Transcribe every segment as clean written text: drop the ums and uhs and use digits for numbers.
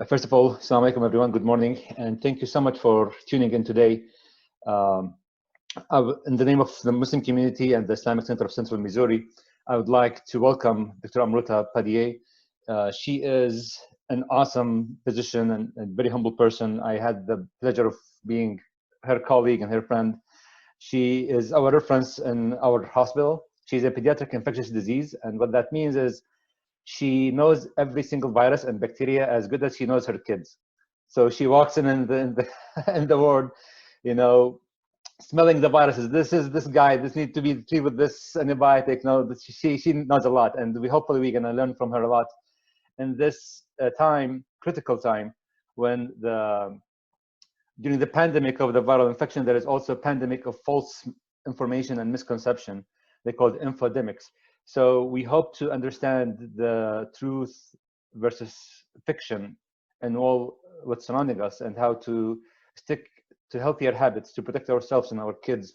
First of all, Assalamu alaikum everyone, good morning, and thank you so much for tuning in today. In the name of the Muslim community and the Islamic Center of Central Missouri, I would like to welcome Dr. Amruta Padhye. She is an awesome physician and a very humble person. I had the pleasure of being her colleague and her friend. She is our reference in our hospital. She's a pediatric infectious disease, and what that means is she knows every single virus and bacteria as good as she knows her kids. So she walks in the in the ward, you know, smelling the viruses. This is this guy. This needs to be treated with this antibiotic. No, she knows a lot, and hopefully we're gonna learn from her a lot in this critical time, when during the pandemic of the viral infection, there is also a pandemic of false information and misconception. They call it infodemics. So we hope to understand the truth versus fiction and all what's surrounding us, and how to stick to healthier habits to protect ourselves and our kids.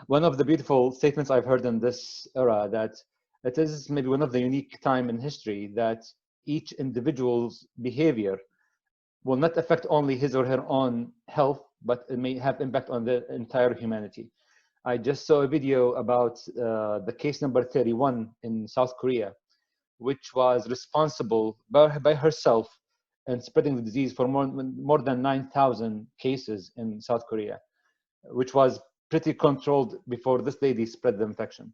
One of the beautiful statements I've heard in this era, that it is maybe one of the unique time in history that each individual's behavior will not affect only his or her own health, but it may have impact on the entire humanity. I just saw a video about the case number 31 in South Korea, which was responsible by herself in spreading the disease for more than 9,000 cases in South Korea, which was pretty controlled before this lady spread the infection.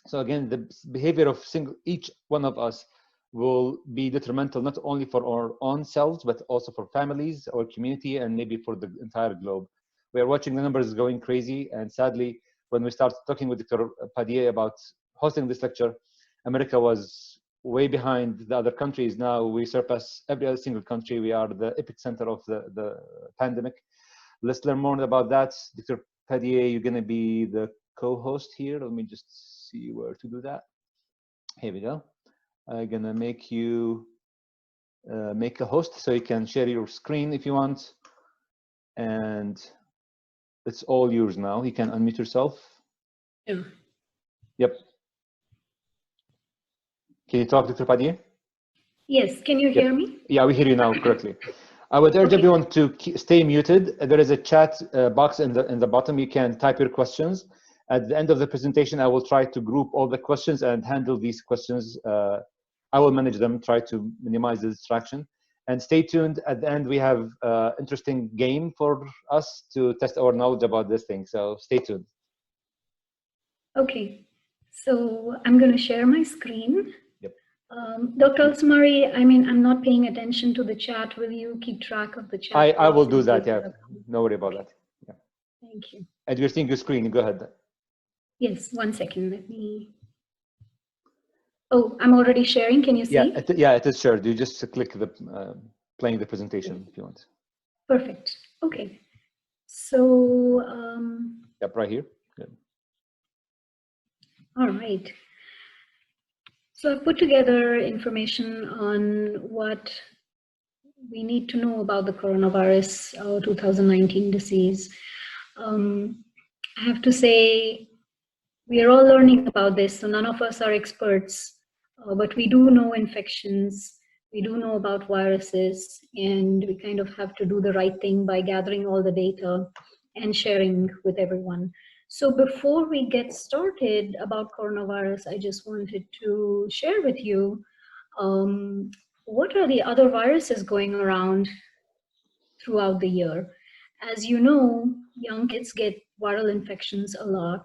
So again, the behavior of each one of us will be detrimental, not only for our own selves, but also for families, our community, and maybe for the entire globe. We are watching the numbers going crazy, and sadly, when we start talking with Dr. Padhye about hosting this lecture, America was way behind the other countries. Now we surpass every other single country. We are the epicenter of the pandemic. Let's learn more about that. Dr. Padhye, you're going to be the co-host here. Let me just see where to do that. Here we go. I'm going to make you make a host, so you can share your screen if you want. And it's all yours now. You can unmute yourself. Yeah. Yep. Can you talk, Dr. Padhye? Yes. Can you hear me? Yeah, we hear you now correctly. I would urge everyone to stay muted. There is a chat box in the bottom. You can type your questions. At the end of the presentation, I will try to group all the questions and handle these questions. I will manage them, try to minimize the distraction. And stay tuned. At the end, we have an interesting game for us to test our knowledge about this thing. So stay tuned. Okay. So I'm going to share my screen. Yep. Dr. Al-Samari, I mean, I'm not paying attention to the chat. Will you keep track of the chat? I will do that, yeah. No worry about that. Yeah. Thank you. And you're seeing your screen. Go ahead. Yes, 1 second. Let me... Oh, I'm already sharing. Can you see? Yeah, it is shared. You just click the playing the presentation if you want. Perfect. Okay. So... Yep, right here. Good. All right. So I've put together information on what we need to know about the coronavirus 2019 disease. I have to say, we are all learning about this, so none of us are experts, but we do know infections, we do know about viruses, and we kind of have to do the right thing by gathering all the data and sharing with everyone. So before we get started about coronavirus, I just wanted to share with you what are the other viruses going around throughout the year. As you know, young kids get viral infections a lot.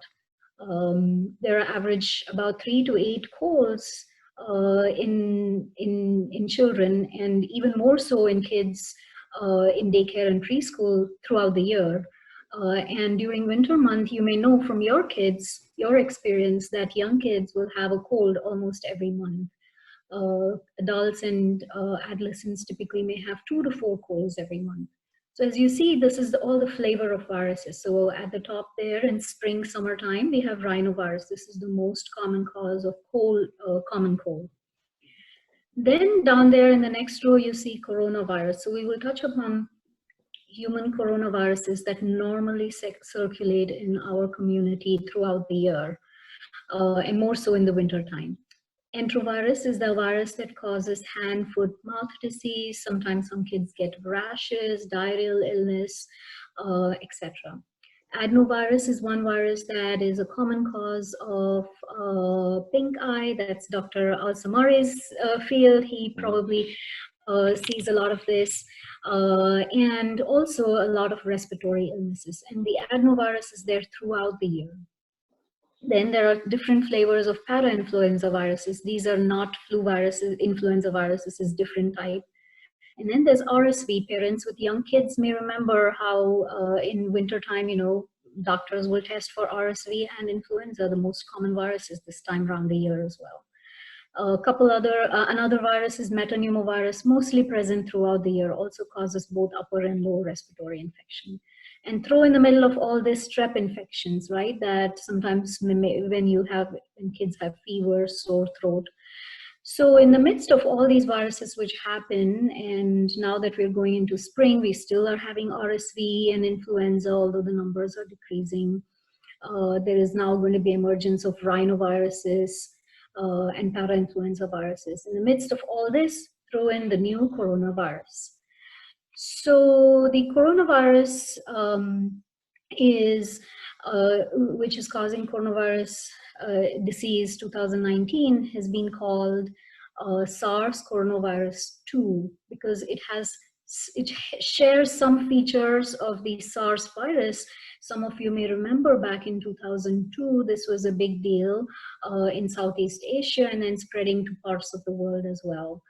There are average about 3 to 8 colds in children, and even more so in kids in daycare and preschool throughout the year. And during winter month, you may know from your kids, your experience, that young kids will have a cold almost every month. Adults and adolescents typically may have 2 to 4 colds every month. So as you see, this is all the flavor of viruses. So at the top there, in spring, summertime, we have rhinovirus. This is the most common cause of common cold. Then down there in the next row, you see coronavirus. So we will touch upon human coronaviruses that normally circulate in our community throughout the year, and more so in the winter time. Enterovirus is the virus that causes hand, foot, mouth disease. Sometimes some kids get rashes, diarrheal illness, etc. Adenovirus is one virus that is a common cause of pink eye. That's Dr. Al-Samari's field. He probably sees a lot of this, and also a lot of respiratory illnesses. And the adenovirus is there throughout the year. Then there are different flavors of parainfluenza viruses. These are not flu viruses, influenza viruses is different type. And then there's RSV. Parents with young kids may remember how in wintertime, doctors will test for RSV and influenza, the most common viruses this time around the year as well. Another virus is metapneumovirus, mostly present throughout the year, also causes both upper and lower respiratory infection. And throw in the middle of all this strep infections, right? That sometimes when kids have fever, sore throat. So in the midst of all these viruses which happen, and now that we're going into spring, we still are having RSV and influenza, although the numbers are decreasing. There is now going to be emergence of rhinoviruses and parainfluenza viruses. In the midst of all this, throw in the new coronavirus. So the coronavirus which is causing coronavirus disease 2019 has been called SARS coronavirus 2 because it shares some features of the SARS virus. Some of you may remember back in 2002, this was a big deal in Southeast Asia and then spreading to parts of the world as well.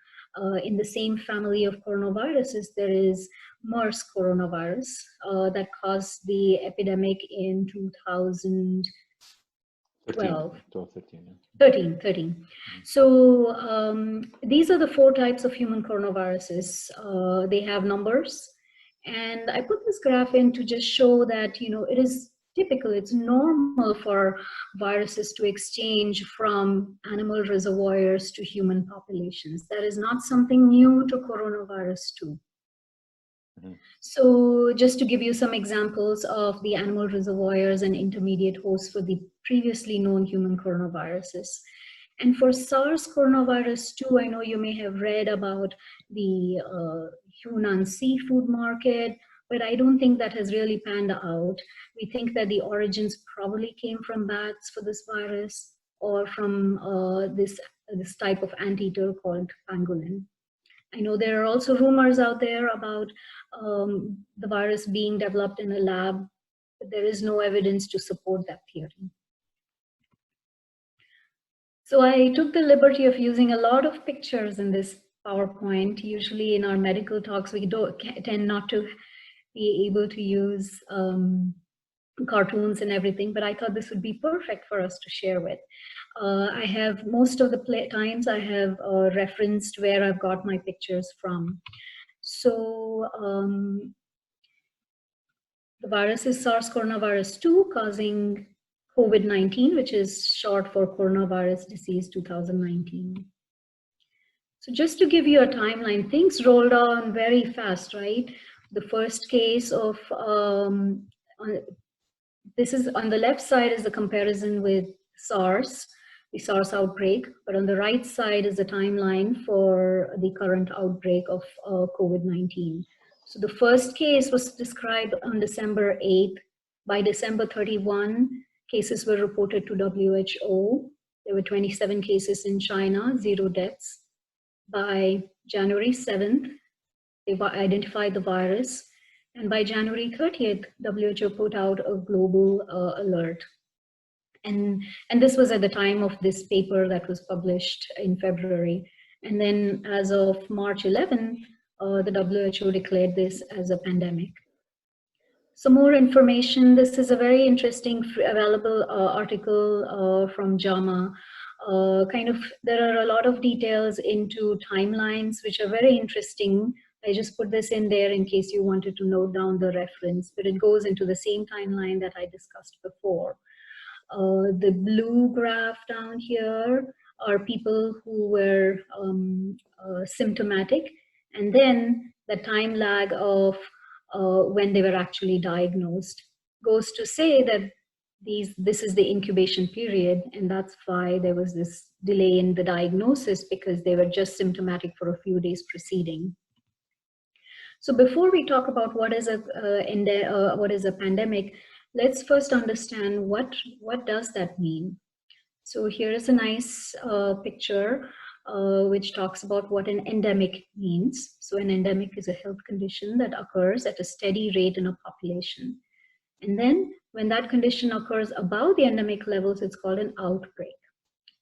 In the same family of coronaviruses, there is MERS coronavirus that caused the epidemic in 2013. So these are the 4 types of human coronaviruses. They have numbers. And I put this graph in to just show that, it is typical, it's normal for viruses to exchange from animal reservoirs to human populations. That is not something new to coronavirus 2. So just to give you some examples of the animal reservoirs and intermediate hosts for the previously known human coronaviruses. And for SARS coronavirus 2, I know you may have read about the Hunan seafood market, but I don't think that has really panned out. We think that the origins probably came from bats for this virus or from this type of anteater called pangolin. I know there are also rumors out there about the virus being developed in a lab, but there is no evidence to support that theory. So I took the liberty of using a lot of pictures in this PowerPoint. Usually in our medical talks, we tend not to be able to use cartoons and everything, but I thought this would be perfect for us to share with. I have most of the times I have referenced where I've got my pictures from. So the virus is SARS coronavirus 2 causing COVID-19, which is short for coronavirus disease 2019. So just to give you a timeline, things rolled on very fast, right? The first case of, this is on the left side is the comparison with SARS, the SARS outbreak, but on the right side is the timeline for the current outbreak of COVID-19. So the first case was described on December 8th. By December 31, cases were reported to WHO. There were 27 cases in China, 0 deaths. By January 7th, they identified the virus. And by January 30th, WHO put out a global alert. And this was at the time of this paper that was published in February. And then as of March 11th, the WHO declared this as a pandemic. Some more information. This is a very interesting available article from JAMA. There are a lot of details into timelines, which are very interesting. I just put this in there in case you wanted to note down the reference, but it goes into the same timeline that I discussed before. The blue graph down here are people who were symptomatic, and then the time lag of when they were actually diagnosed. Goes to say that this is the incubation period, and that's why there was this delay in the diagnosis, because they were just symptomatic for a few days preceding. So before we talk about what is a pandemic, let's first understand what does that mean. So here is a nice picture which talks about what an endemic means. So an endemic is a health condition that occurs at a steady rate in a population. And then when that condition occurs above the endemic levels, it's called an outbreak.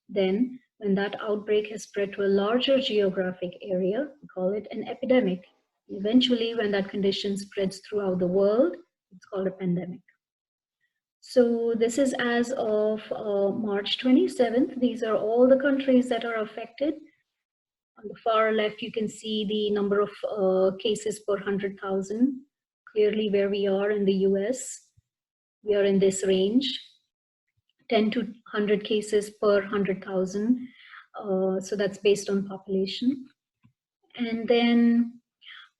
Then when that outbreak has spread to a larger geographic area, we call it an epidemic. Eventually, when that condition spreads throughout the world, it's called a pandemic. So this is as of March 27th. These are all the countries that are affected. On the far left, you can see the number of cases per 100,000. Clearly where we are in the US, we are in this range, 10 to 100 cases per 100,000. So that's based on population. And then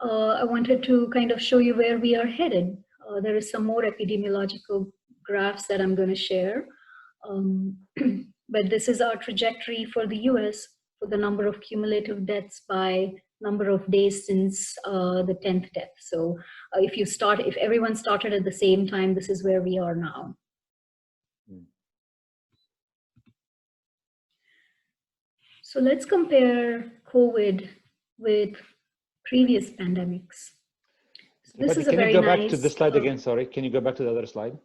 I wanted to kind of show you where we are headed. There is some more epidemiological graphs that I'm going to share. But this is our trajectory for the US for the number of cumulative deaths by number of days since the 10th death. So if everyone started at the same time, this is where we are now. So let's compare COVID with previous pandemics. So this is a very nice. Can you go back to the slide again? Sorry, can you go back to the other slide?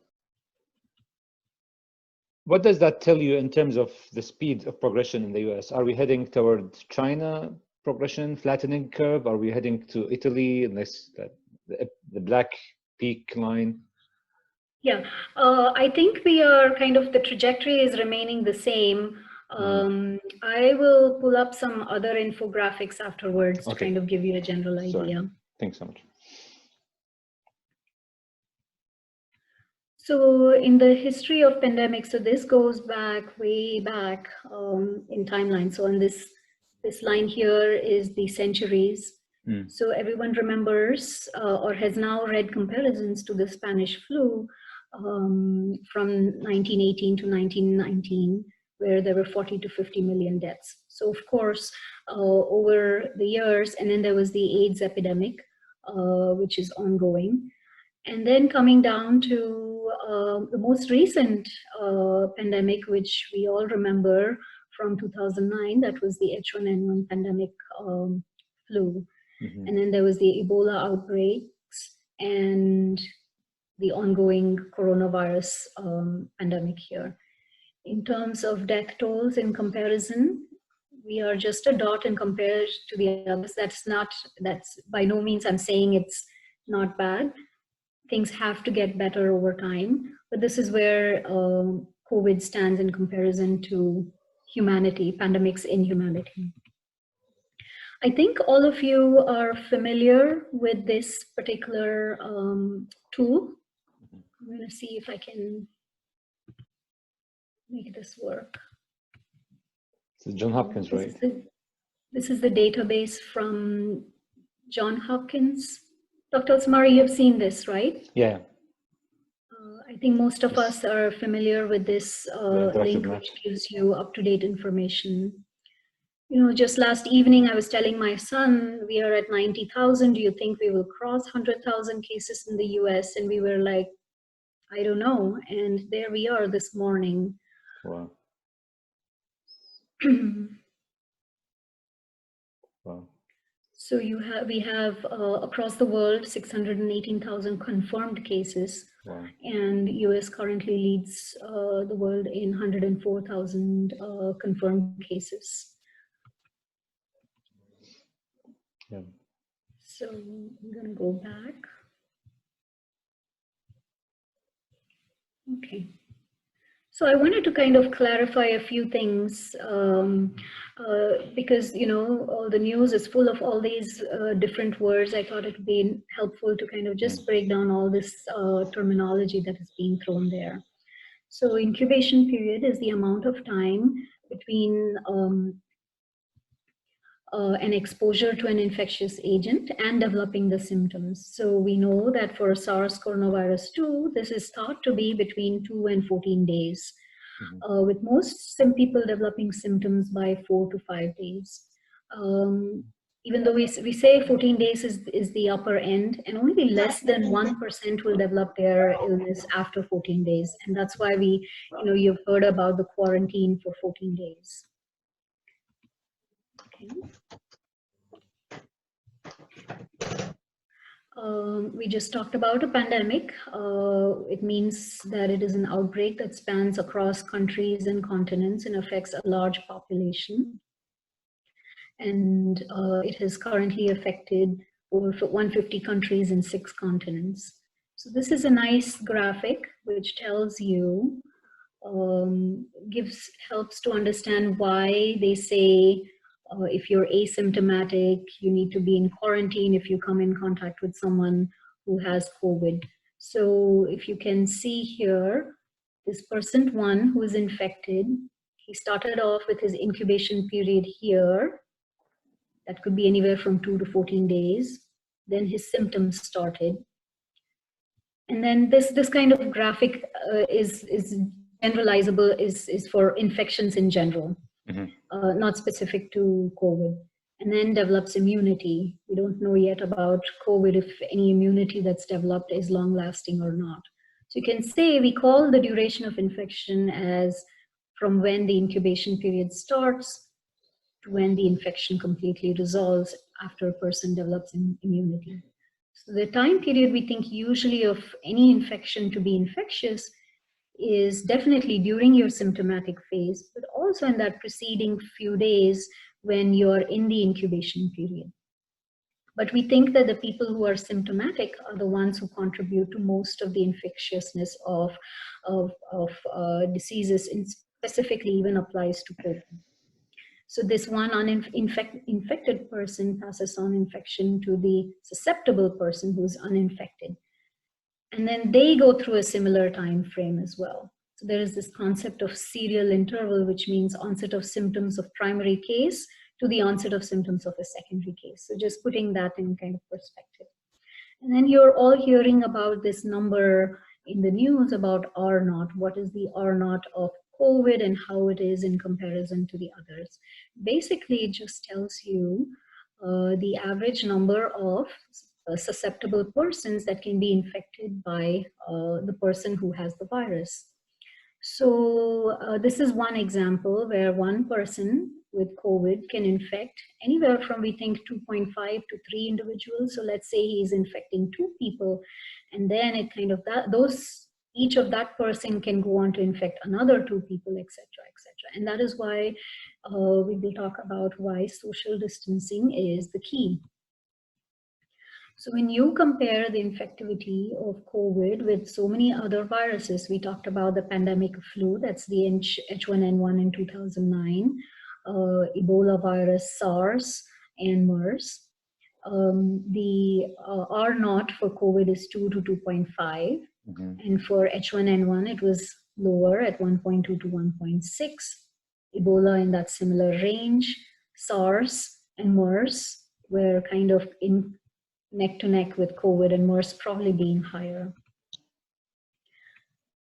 What does that tell you in terms of the speed of progression in the US? Are we heading toward China progression, flattening curve? Are we heading to Italy and the black peak line? Yeah, I think we are kind of, the trajectory is remaining the same. I will pull up some other infographics afterwards to kind of give you a general idea. Thanks so much. So in the history of pandemics, so this goes back, way back in timeline. So on this line here is the centuries. So everyone remembers or has now read comparisons to the Spanish flu from 1918 to 1919, where there were 40 to 50 million deaths. So of course, over the years, and then there was the AIDS epidemic, which is ongoing. And then coming down to the most recent pandemic, which we all remember from 2009, that was the H1N1 pandemic flu. And then there was the Ebola outbreaks and the ongoing coronavirus pandemic here. In terms of death tolls in comparison, we are just a dot in compared to the others. That's by no means I'm saying it's not bad. Things have to get better over time, but this is where COVID stands in comparison to humanity, pandemics in humanity. I think all of you are familiar with this particular tool. I'm going to see if I can make this work. This is Johns Hopkins, right? This is the database from Johns Hopkins. Dr. Osmari, you've seen this, right? Yeah. I think most of us are familiar with this link, which gives you up-to-date information. You know, just last evening, I was telling my son, we are at 90,000. Do you think we will cross 100,000 cases in the US? And we were like, I don't know. And there we are this morning. Wow. Wow. So we have across the world 618,000 confirmed cases. Wow. And US currently leads the world in 104,000 confirmed cases. Yeah. So I'm going to go back. Okay. So I wanted to kind of clarify a few things because, you know, all the news is full of all these different words. I thought it would be helpful to kind of just break down all this terminology that is being thrown there. So incubation period is the amount of time between an exposure to an infectious agent and developing the symptoms. So we know that for SARS coronavirus 2, this is thought to be between 2 and 14 days, with most people developing symptoms by 4 to 5 days. Even though we say 14 days is the upper end, and only less than 1% will develop their illness after 14 days. And that's why you've heard about the quarantine for 14 days. Okay. We just talked about a pandemic. It means that it is an outbreak that spans across countries and continents and affects a large population. And it has currently affected over 150 countries in 6 continents. So this is a nice graphic which tells you, helps to understand why they say if you're asymptomatic, you need to be in quarantine if you come in contact with someone who has COVID. So if you can see here, this person 1 who is infected, he started off with his incubation period here. That could be anywhere from 2 to 14 days. Then his symptoms started. And then this kind of graphic is generalizable, is for infections in general, not specific to COVID. And then develops immunity. We don't know yet about COVID if any immunity that's developed is long lasting or not. So you can say we call the duration of infection as from when the incubation period starts to when the infection completely resolves after a person develops immunity. So the time period we think usually of any infection to be infectious is definitely during your symptomatic phase, but also in that preceding few days when you're in the incubation period. But we think that the people who are symptomatic are the ones who contribute to most of the infectiousness of diseases, and specifically even applies to COVID. So this one infected person passes on infection to the susceptible person who's uninfected. And then they go through a similar time frame as well. So there is this concept of serial interval, which means onset of symptoms of primary case to the onset of symptoms of a secondary case. So just putting that in kind of perspective. And then you're all hearing about this number in the news about R0. What is the R0 of COVID and how it is in comparison to the others? Basically, it just tells you the average number of susceptible persons that can be infected by the person who has the virus. So this is one example where one person with COVID can infect anywhere from, we think, 2.5 to 3 individuals. So let's say he's infecting 2 people, and then it kind of each of that person can go on to infect another 2 people, etc., etc. And that is why we will talk about why social distancing is the key. So when you compare the infectivity of COVID with so many other viruses, we talked about the pandemic flu, that's the H1N1 in 2009, Ebola virus, SARS, and MERS. The R0 for COVID is 2 to 2.5. And for H1N1, it was lower at 1.2 to 1.6. Ebola in that similar range. SARS and MERS were kind of in neck to neck with COVID, and MERS probably being higher.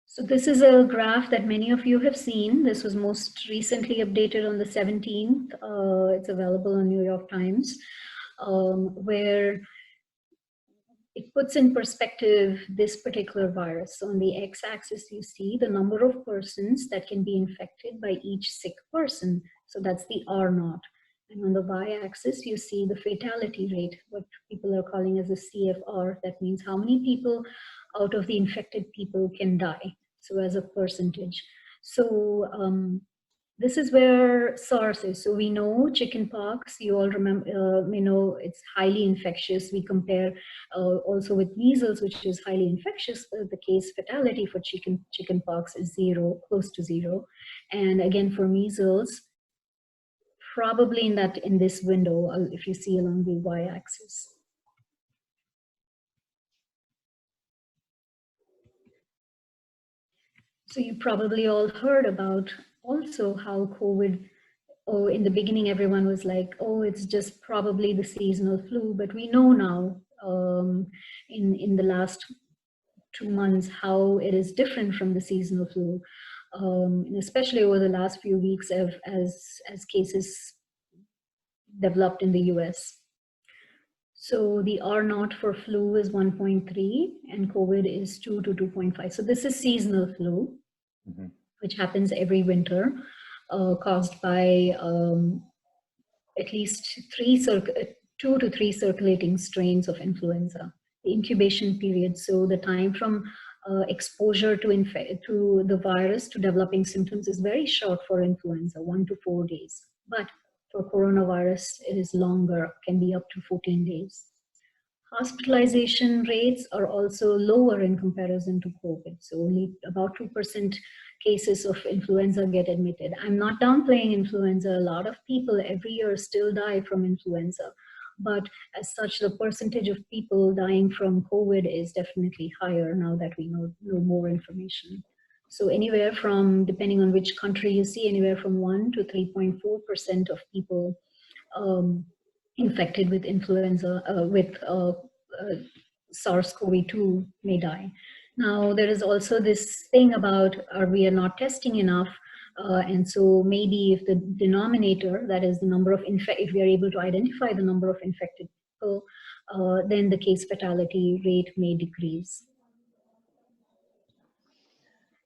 So this is a graph that many of you have seen. This was most recently updated on the 17th. It's available on New York Times, where it puts in perspective this particular virus. So on the x-axis, you see the number of persons that can be infected by each sick person. So that's the R0. And on the y-axis, you see the fatality rate, what people are calling as a CFR. That means how many people out of the infected people can die. So as a percentage. So this is where SARS is. So we know chickenpox, you all remember, we know it's highly infectious. We compare also with measles, which is highly infectious. The case fatality for chickenpox is 0, close to 0. And again, for measles, probably in this window, if you see along the y-axis. So you probably all heard about also how COVID oh, in the beginning, everyone was like, oh, it's just probably the seasonal flu. But we know now, in the last 2 months, how it is different from the seasonal flu, and especially over the last few weeks as cases developed in the US. So the R naught for flu is 1.3 and COVID is 2 to 2.5. So this is seasonal flu, which happens every winter, caused by at least 2 to 3 circulating strains of influenza. The incubation period, so the time from exposure to the virus to developing symptoms is very short for influenza, 1 to 4 days. But for coronavirus, it is longer, can be up to 14 days. Hospitalization rates are also lower in comparison to COVID. So only about 2% cases of influenza get admitted. I'm not downplaying influenza. A lot of people every year still die from influenza. But as such, the percentage of people dying from COVID is definitely higher now that we know more information. So anywhere from, depending on which country you see, anywhere from 1 to 3.4% of people infected with influenza, SARS-CoV-2 may die. Now, there is also this thing about we are not testing enough, and so maybe if the denominator, that is the number of if we are able to identify the number of infected people, then the case fatality rate may decrease.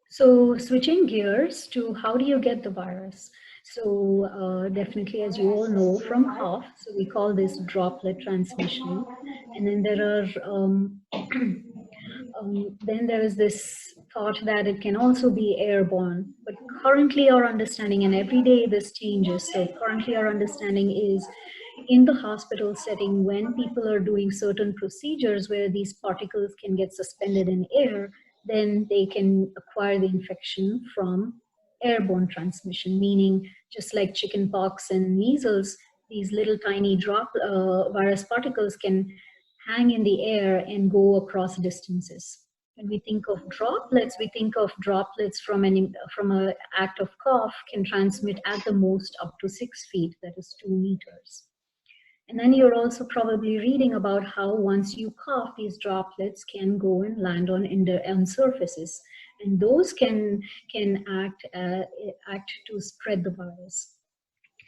So switching gears to how do you get the virus? So definitely, as you all know, from cough. So we call this droplet transmission. And then there are then there is this thought that it can also be airborne. But currently our understanding, and every day this changes, so currently our understanding is in the hospital setting, when people are doing certain procedures where these particles can get suspended in air, then they can acquire the infection from airborne transmission, meaning just like chickenpox and measles, these little tiny virus particles can hang in the air and go across distances. When we think of droplets, we think of droplets from an act of cough can transmit at the most up to 6 feet, that is 2 meters. And then you're also probably reading about how once you cough, these droplets can go and land on surfaces, and those can act to spread the virus.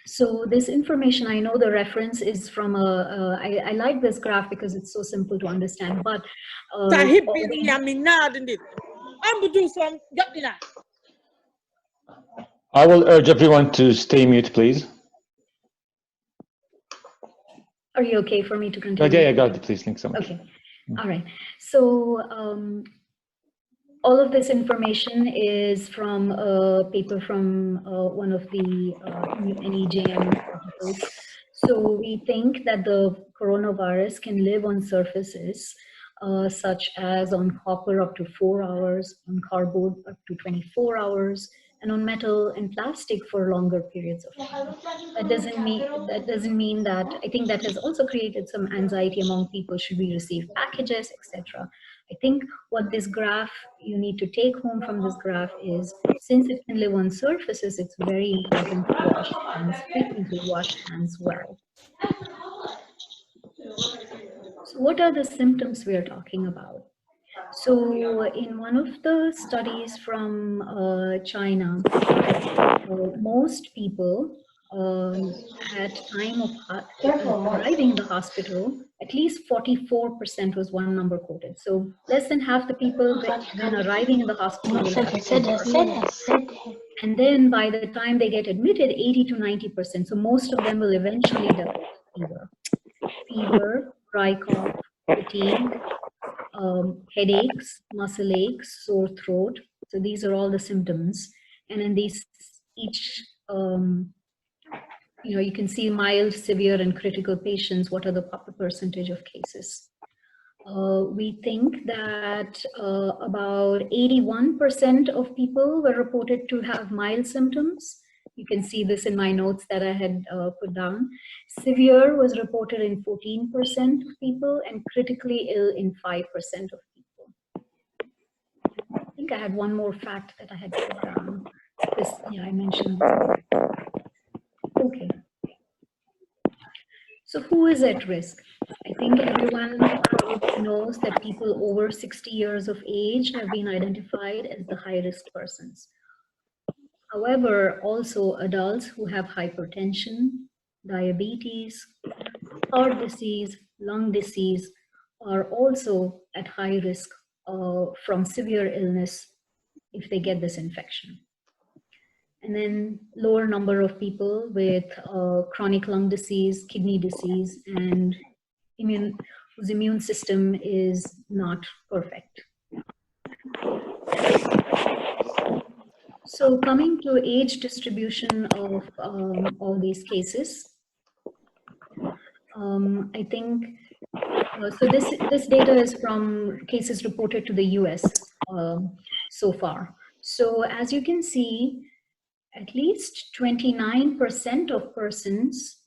So this information, I know the reference is from I like this graph because it's so simple to understand, but I will urge everyone to stay mute, please. Are you okay for me to continue? Yeah, I got it, please. Thanks so much. Okay, all right. So all of this information is from a paper from one of the NEJM articles. So we think that the coronavirus can live on surfaces such as on copper up to 4 hours, on cardboard up to 24 hours, and on metal and plastic for longer periods of time. That doesn't mean that, I think that has also created some anxiety among people. Should we receive packages, etc.? I think what this graph, you need to take home from this graph is, since it can live on surfaces, it's very important to wash hands frequently, wash hands well. So what are the symptoms we are talking about? So in one of the studies from China, most people at time of arriving in the hospital, at least 44% was one number quoted. So less than half the people when arriving in the hospital will have fever. And then by the time they get admitted, 80 to 90%. So most of them will eventually develop fever. Fever, dry cough, fatigue, headaches, muscle aches, sore throat. So these are all the symptoms. And in these, each, you can see mild, severe, and critical patients. What are the proper percentage of cases? We think that about 81% of people were reported to have mild symptoms. You can see this in my notes that I had put down. Severe was reported in 14% of people and critically ill in 5% of people. I think I had one more fact that I had put down. This, yeah, I mentioned this. Okay, so who is at risk? I think everyone probably knows that people over 60 years of age have been identified as the high-risk persons. However, also adults who have hypertension, diabetes, heart disease, lung disease are also at high risk from severe illness if they get this infection. And then lower number of people with chronic lung disease, kidney disease, and whose immune system is not perfect. So coming to age distribution of all these cases, I think, so this data is from cases reported to the US so far. So as you can see, at least 29% of persons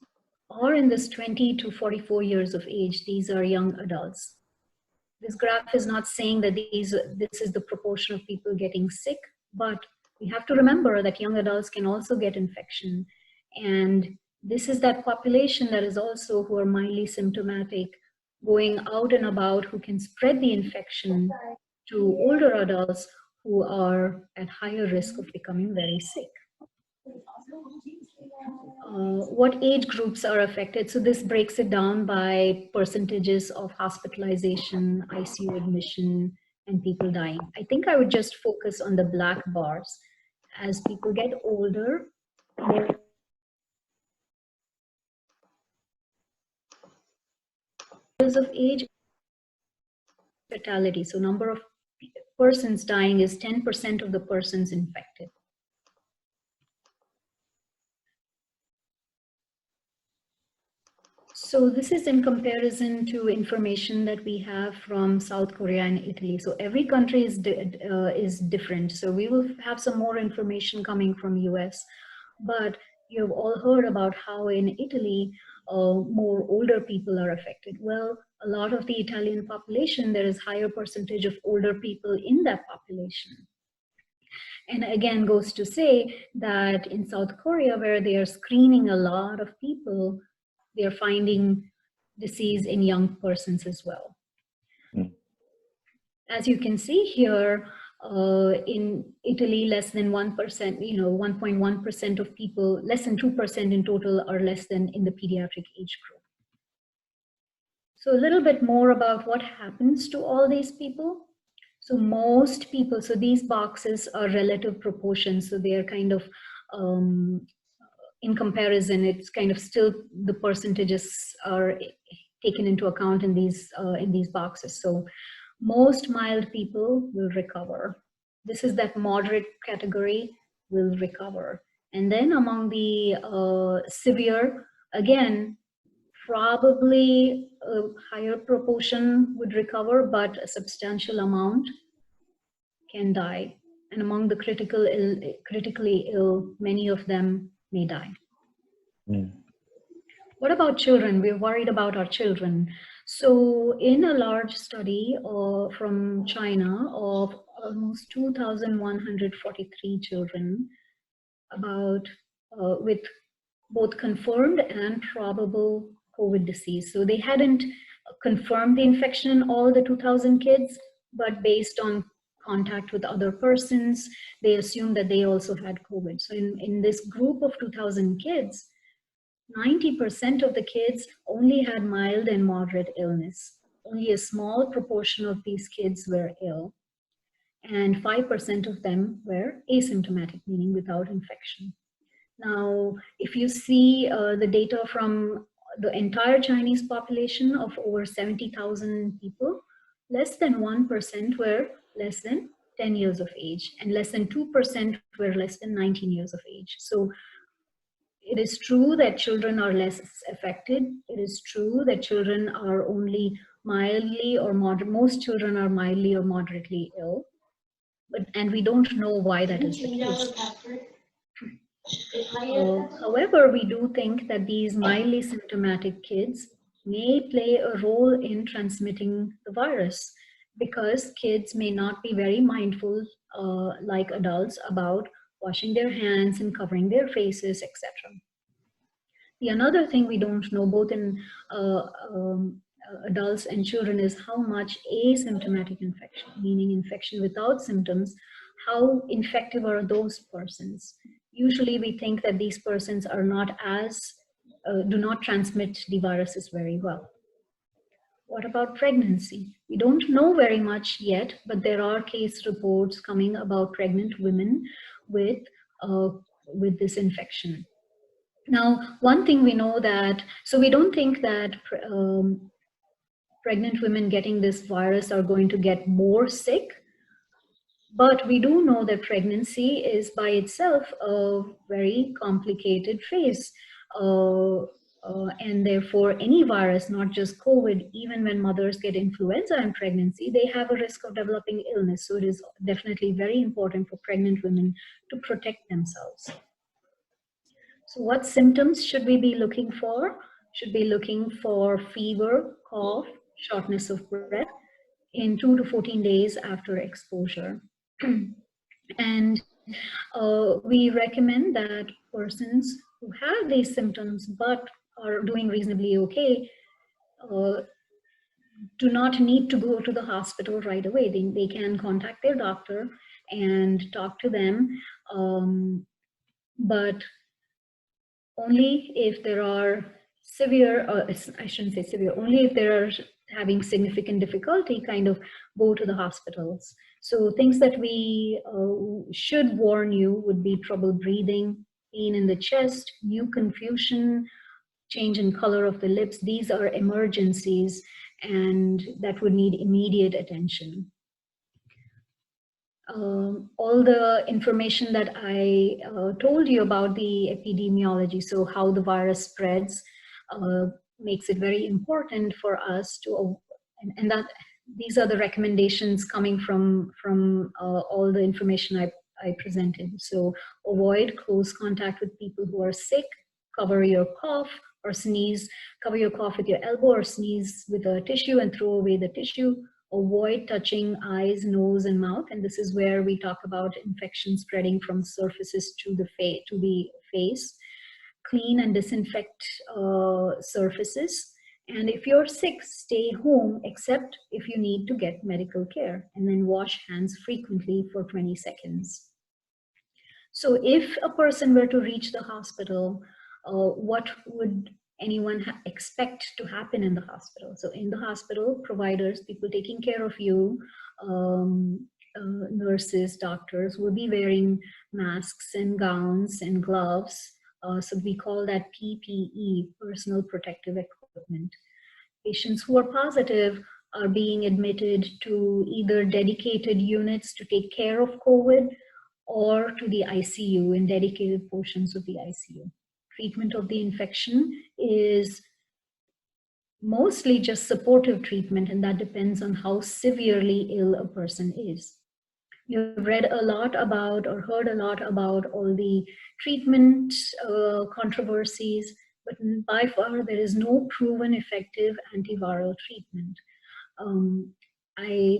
are in this 20 to 44 years of age. These are young adults. This graph is not saying that this is the proportion of people getting sick, but we have to remember that young adults can also get infection. And this is that population that is also who are mildly symptomatic, going out and about, who can spread the infection to older adults who are at higher risk of becoming very sick. What age groups are affected? So this breaks it down by percentages of hospitalization, ICU admission, and people dying. I think I would just focus on the black bars. As people get older, more years of age, fatality. So number of persons dying is 10% of the persons infected. So this is in comparison to information that we have from South Korea and Italy. So every country is different. So we will have some more information coming from US. But you've all heard about how in Italy, more older people are affected. Well, a lot of the Italian population, there is higher percentage of older people in that population. And again, goes to say that in South Korea, where they are screening a lot of people, they're finding disease in young persons as well. Mm. As you can see here, in Italy, less than 1%, 1.1% of people, less than 2% in total are less than in the pediatric age group. So a little bit more about what happens to all these people. So most people, so these boxes are relative proportions, so they are kind of, in comparison, it's kind of still the percentages are taken into account in these boxes. So most mild people will recover. This is that moderate category will recover. And then among the severe, again, probably a higher proportion would recover, but a substantial amount can die. And among the critically ill, many of them may die. Mm. What about children? We're worried about our children. So in a large study from China of almost 2,143 children, about with both confirmed and probable COVID disease. So they hadn't confirmed the infection in all the 2,000 kids, but based on contact with other persons, they assumed that they also had COVID. So in this group of 2,000 kids, 90% of the kids only had mild and moderate illness. Only a small proportion of these kids were ill, and 5% of them were asymptomatic, meaning without infection. Now, if you see the data from the entire Chinese population of over 70,000 people, less than 1% were less than 10 years of age, and less than 2% were less than 19 years of age. So it is true that children are less affected. It is true that children are only mildly or most children are mildly or moderately ill, and we don't know why that is the case. However, we do think that these mildly symptomatic kids may play a role in transmitting the virus, because kids may not be very mindful like adults about washing their hands and covering their faces, etc. The another thing we don't know, both in adults and children, is how much asymptomatic infection, meaning infection without symptoms, how infective are those persons. Usually we think that these persons are not as, do not transmit the viruses very well. What about pregnancy? We don't know very much yet, but there are case reports coming about pregnant women with, uh, with this infection. Now, one thing we know that, so we don't think that pregnant women getting this virus are going to get more sick, but we do know that pregnancy is by itself a very complicated phase. And therefore, any virus, not just COVID, even when mothers get influenza in pregnancy, they have a risk of developing illness. So it is definitely very important for pregnant women to protect themselves. So what symptoms should we be looking for? Should be looking for fever, cough, shortness of breath in 2 to 14 days after exposure. And we recommend that persons who have these symptoms but are doing reasonably okay uh, do not need to go to the hospital right away. They can contact their doctor and talk to them, but only if there are severe, I shouldn't say severe, only if there are having significant difficulty, kind of go to the hospitals. So things that we should warn you would be trouble breathing, pain in the chest, new confusion, change in color of the lips. These are emergencies and that would need immediate attention. All the information that I told you about the epidemiology, so how the virus spreads, makes it very important for us to, and that these are the recommendations coming from all the information I presented. So avoid close contact with people who are sick, cover your cough or sneeze, cover your cough with your elbow or sneeze with a tissue and throw away the tissue. Avoid touching eyes, nose, and mouth. And this is where we talk about infection spreading from surfaces to the face. Clean and disinfect surfaces. And if you're sick, stay home, except if you need to get medical care. And then wash hands frequently for 20 seconds. So if a person were to reach the hospital, what would anyone expect to happen in the hospital? So in the hospital, providers, people taking care of you, nurses, doctors will be wearing masks and gowns and gloves. So we call that PPE, personal protective equipment. Patients who are positive are being admitted to either dedicated units to take care of COVID or to the ICU in dedicated portions of the ICU. Treatment of the infection is mostly just supportive treatment, and that depends on how severely ill a person is. You've read a lot about or heard a lot about all the treatment controversies, but by far there is no proven effective antiviral treatment.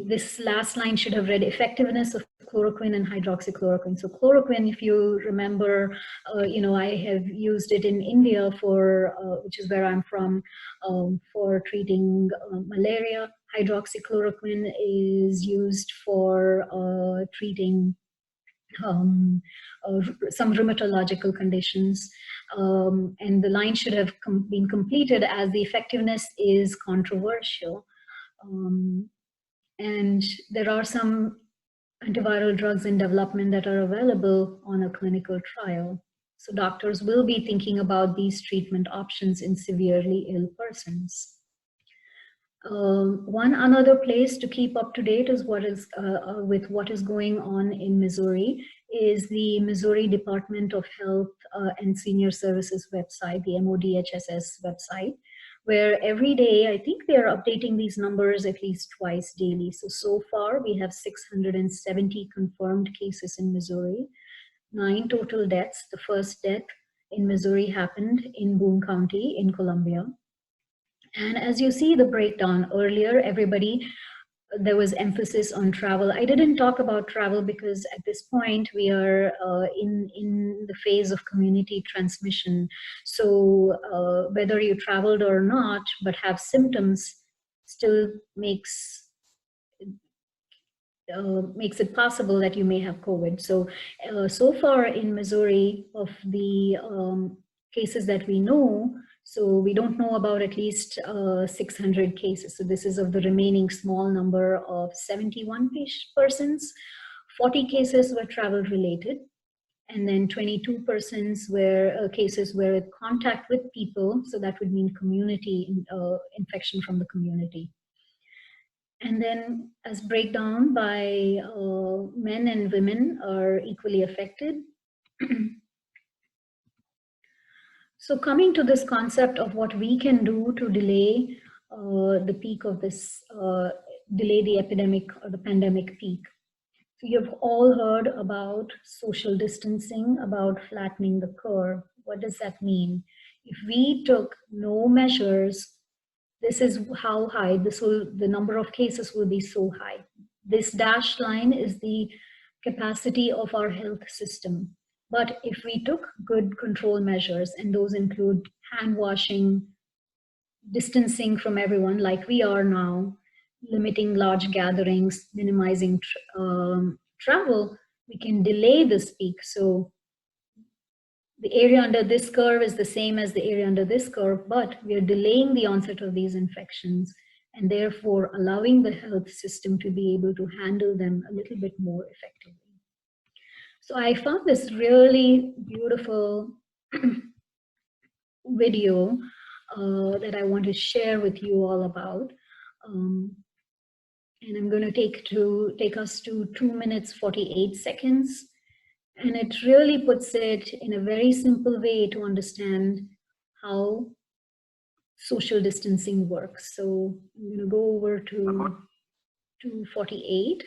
This last line should have read effectiveness of chloroquine and hydroxychloroquine. So chloroquine, if you remember, I have used it in India for, which is where I'm from, for treating malaria. Hydroxychloroquine is used for treating some rheumatological conditions. And the line should have been completed as the effectiveness is controversial. And there are some antiviral drugs in development that are available on a clinical trial. So doctors will be thinking about these treatment options in severely ill persons. One another place to keep up to date is with what is going on in Missouri is the Missouri Department of Health and Senior Services website, the MODHSS website, where every day, I think they are updating these numbers at least twice daily. So far we have 670 confirmed cases in Missouri, 9 total deaths. The first death in Missouri happened in Boone County in Columbia. And as you see the breakdown earlier, everybody there was emphasis on travel. I didn't talk about travel because at this point we are in the phase of community transmission. So whether you traveled or not, but have symptoms, still makes it possible that you may have COVID. So, so far in Missouri, of the cases that we know, so we don't know about at least 600 cases. So this is of the remaining small number of 71 persons. 40 cases were travel related, and then 22 persons were cases were contact with people. So that would mean community infection from the community. And then as breakdown by men and women are equally affected. So coming to this concept of what we can do to delay the peak of this, delay the epidemic or the pandemic peak. So you've all heard about social distancing, about flattening the curve. What does that mean? If we took no measures, this is how high the number of cases will be so high. This dashed line is the capacity of our health system. But if we took good control measures, and those include hand washing, distancing from everyone like we are now, limiting large gatherings, minimizing travel, we can delay this peak. So the area under this curve is the same as the area under this curve, but we are delaying the onset of these infections and therefore allowing the health system to be able to handle them a little bit more effectively. So I found this really beautiful video that I want to share with you all about. And I'm going to take us to 2 minutes, 48 seconds. And it really puts it in a very simple way to understand how social distancing works. So I'm going to go over to 248.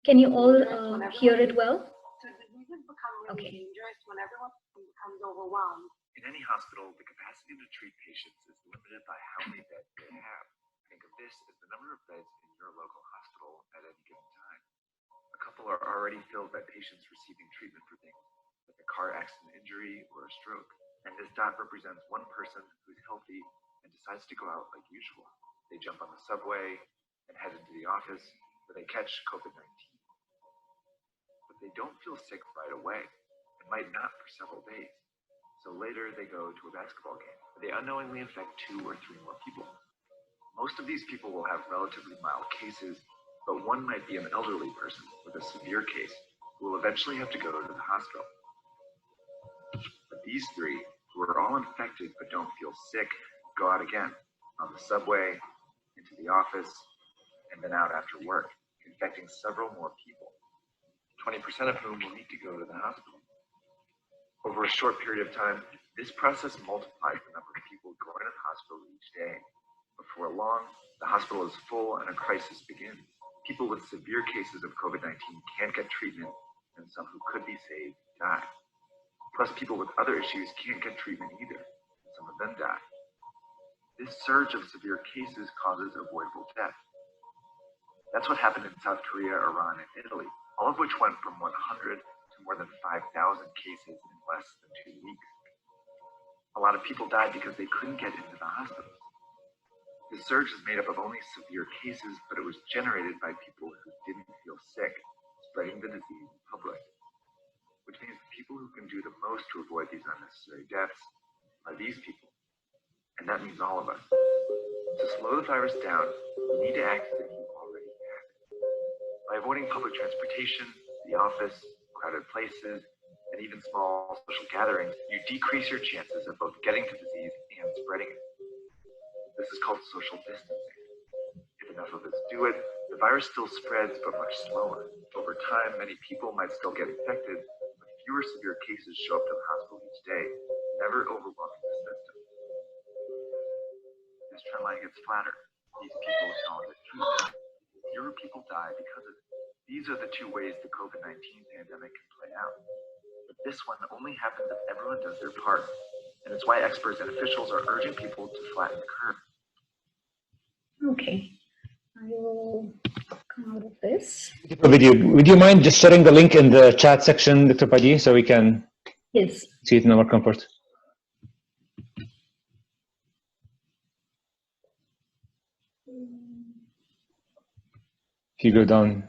Can you all hear it well? So diseases become really dangerous when everyone becomes overwhelmed. In any hospital, the capacity to treat patients is limited by how many beds they have. Think of this as the number of beds in your local hospital at any given time. A couple are already filled by patients receiving treatment for things like a car accident injury or a stroke. And this dot represents one person who's healthy and decides to go out like usual. They jump on the subway and head into the office where they catch COVID-19. But they don't feel sick right away and might not for several days. So later they go to a basketball game where they unknowingly infect 2 or 3 more people. Most of these people will have relatively mild cases, but one might be an elderly person with a severe case who will eventually have to go to the hospital. But these 3, who are all infected but don't feel sick, go out again on the subway, into the office, and then out after work, infecting several more people, 20% of whom will need to go to the hospital. Over a short period of time, this process multiplies the number of people going to the hospital each day. Before long, the hospital is full and a crisis begins. People with severe cases of COVID-19 can't get treatment, and some who could be saved die. Plus, people with other issues can't get treatment either, and some of them die. This surge of severe cases causes avoidable death. That's what happened in South Korea, Iran, and Italy, all of which went from 100 to more than 5,000 cases in less than 2 weeks. A lot of people died because they couldn't get into the hospital. The surge is made up of only severe cases, but it was generated by people who didn't feel sick, spreading the disease in public. Which means the people who can do the most to avoid these unnecessary deaths are these people. And that means all of us. To slow the virus down, we need to act as if you already act. By avoiding public transportation, the office, crowded places, and even small social gatherings, you decrease your chances of both getting the disease and spreading it. This is called social distancing. If enough of us do it, the virus still spreads, but much slower. Over time, many people might still get infected, but fewer severe cases show up to the hospital each day, never overwhelming the system. This trend line gets flatter. These people don't get treatment. Fewer people die because of it. These are the 2 ways the COVID-19 pandemic can play out. But this one only happens if everyone does their part. And it's why experts and officials are urging people to flatten the curve. Okay, I will Yes. Video. Would you mind just sharing the link in the chat section, Dr. Padhye, so we can Yes. see it in our comfort? If you go down.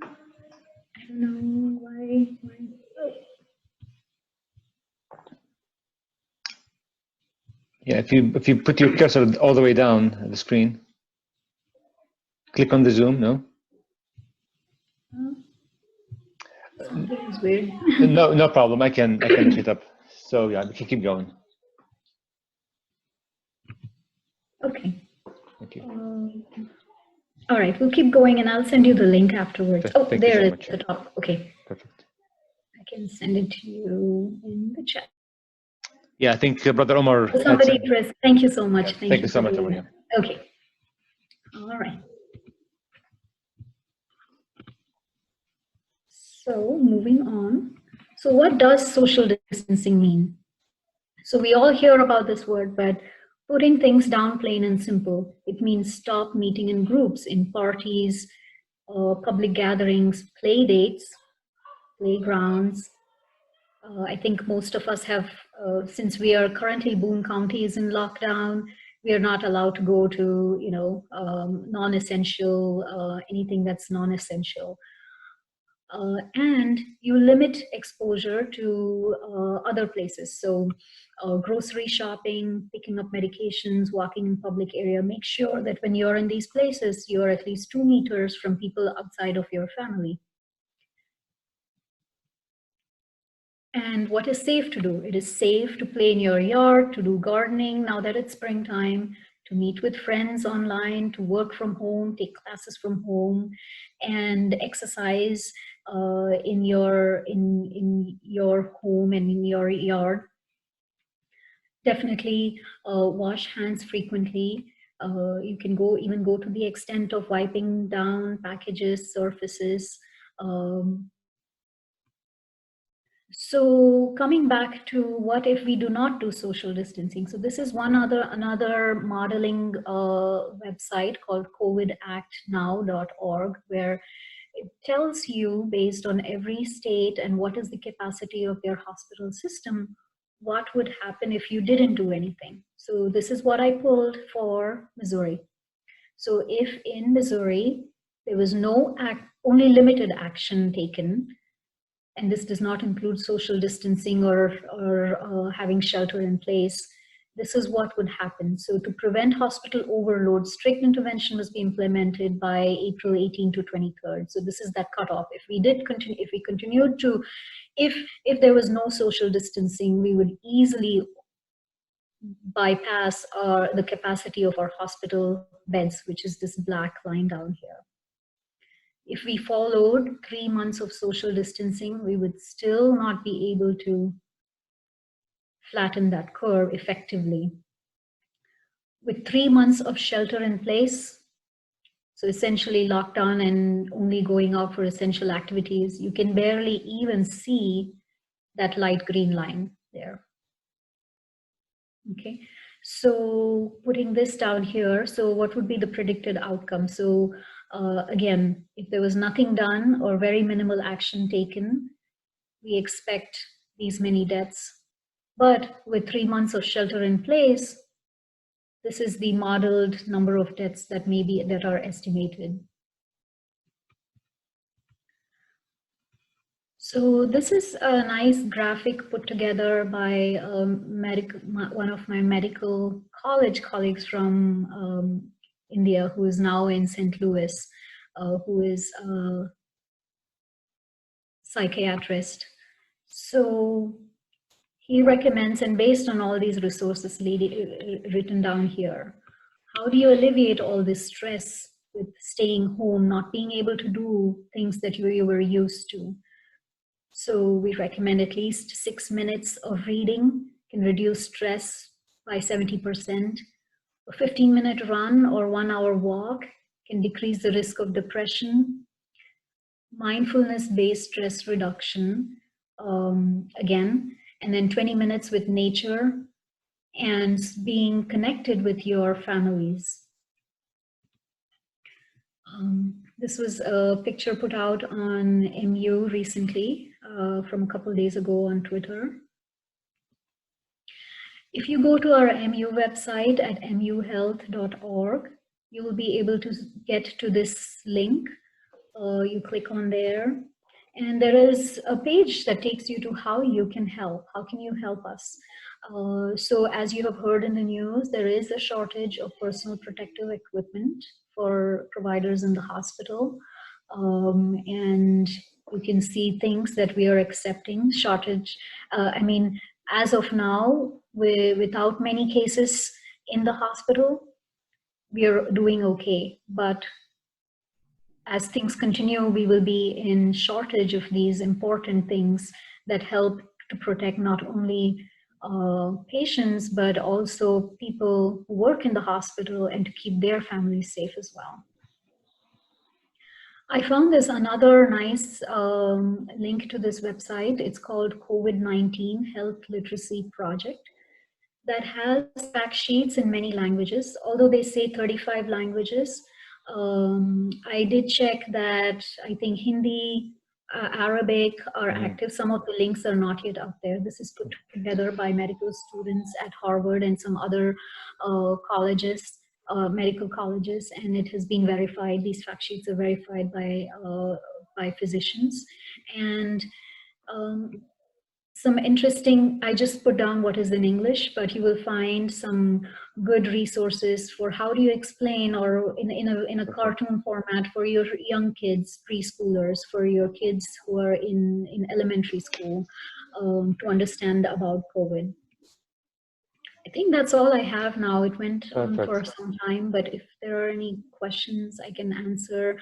I don't know why. Yeah, if you put your cursor all the way down at the screen, click on the zoom. No. Something is weird. No problem. I can look it up. So yeah, we can keep going. Okay. Thank you. All right, we'll keep going, and I'll send you the link afterwards. Okay, Oh, thank you there so it is much. at the top. Okay. Perfect. I can send it to you in the chat. Yeah, I think Brother Omar. Somebody press. Thank you so much. Yeah, thank you so much, for Omar. doing Yeah. that. Okay. All right. So moving on. So what does social distancing mean? So we all hear about this word, but putting things down plain and simple, it means stop meeting in groups, in parties, public gatherings, play dates, playgrounds. I think most of us have, since we are currently Boone County is in lockdown, we are not allowed to go to, non-essential, anything that's non-essential. And you limit exposure to other places. So grocery shopping, picking up medications, walking in public area, make sure that when you're in these places, you're at least 2 meters from people outside of your family. And what is safe to do? It is safe to play in your yard, to do gardening now that it's springtime, to meet with friends online, to work from home, take classes from home, and exercise in your home and in your yard. Definitely wash hands frequently. You can even go to the extent of wiping down packages, surfaces. So coming back to what if we do not do social distancing? So this is another modeling website called covidactnow.org, where it tells you based on every state and what is the capacity of their hospital system, what would happen if you didn't do anything. So this is what I pulled for Missouri. So if in Missouri there was only limited action taken, and this does not include social distancing or having shelter in place, this is what would happen. So to prevent hospital overload, strict intervention must be implemented by April 18 to 23rd. So this is that cutoff. If we continued to, if there was no social distancing, we would easily bypass the capacity of our hospital beds, which is this black line down here. If we followed 3 months of social distancing, we would still not be able to flatten that curve effectively. With 3 months of shelter in place, so essentially lockdown and only going out for essential activities, you can barely even see that light green line there. Okay, so putting this down here, so what would be the predicted outcome? So again, if there was nothing done or very minimal action taken, we expect these many deaths. But with 3 months of shelter in place, this is the modeled number of deaths that are estimated. So this is a nice graphic put together by one of my medical college colleagues from India, who is now in St. Louis, who is a psychiatrist. So he recommends, and based on all these resources written down here, how do you alleviate all this stress with staying home, not being able to do things that you were used to? So we recommend at least 6 minutes of reading can reduce stress by 70%. A 15-minute run or 1 hour walk can decrease the risk of depression. Mindfulness-based stress reduction, again, and then 20 minutes with nature and being connected with your families. This was a picture put out on MU recently from a couple of days ago on Twitter. If you go to our MU website at muhealth.org, you will be able to get to this link. You click on there, and there is a page that takes you to how you can help. How can you help us? So as you have heard in the news, there is a shortage of personal protective equipment for providers in the hospital. And you can see things that we are accepting. Shortage, I mean, as of now, without many cases in the hospital, we are doing okay. But as things continue, we will be in shortage of these important things that help to protect not only patients, but also people who work in the hospital and to keep their families safe as well. I found this another nice link to this website. It's called COVID-19 Health Literacy Project, that has fact sheets in many languages, although they say 35 languages. I did check that I think Hindi, Arabic are active. Some of the links are not yet out there. This is put together by medical students at Harvard and some other colleges, medical colleges, and it has been verified. These fact sheets are verified by physicians. And some interesting, I just put down what is in English, but you will find some good resources for how do you explain, or in a cartoon format for your young kids, preschoolers, for your kids who are in elementary school, to understand about COVID. I think that's all I have now. It went on for some time, but if there are any questions, I can answer.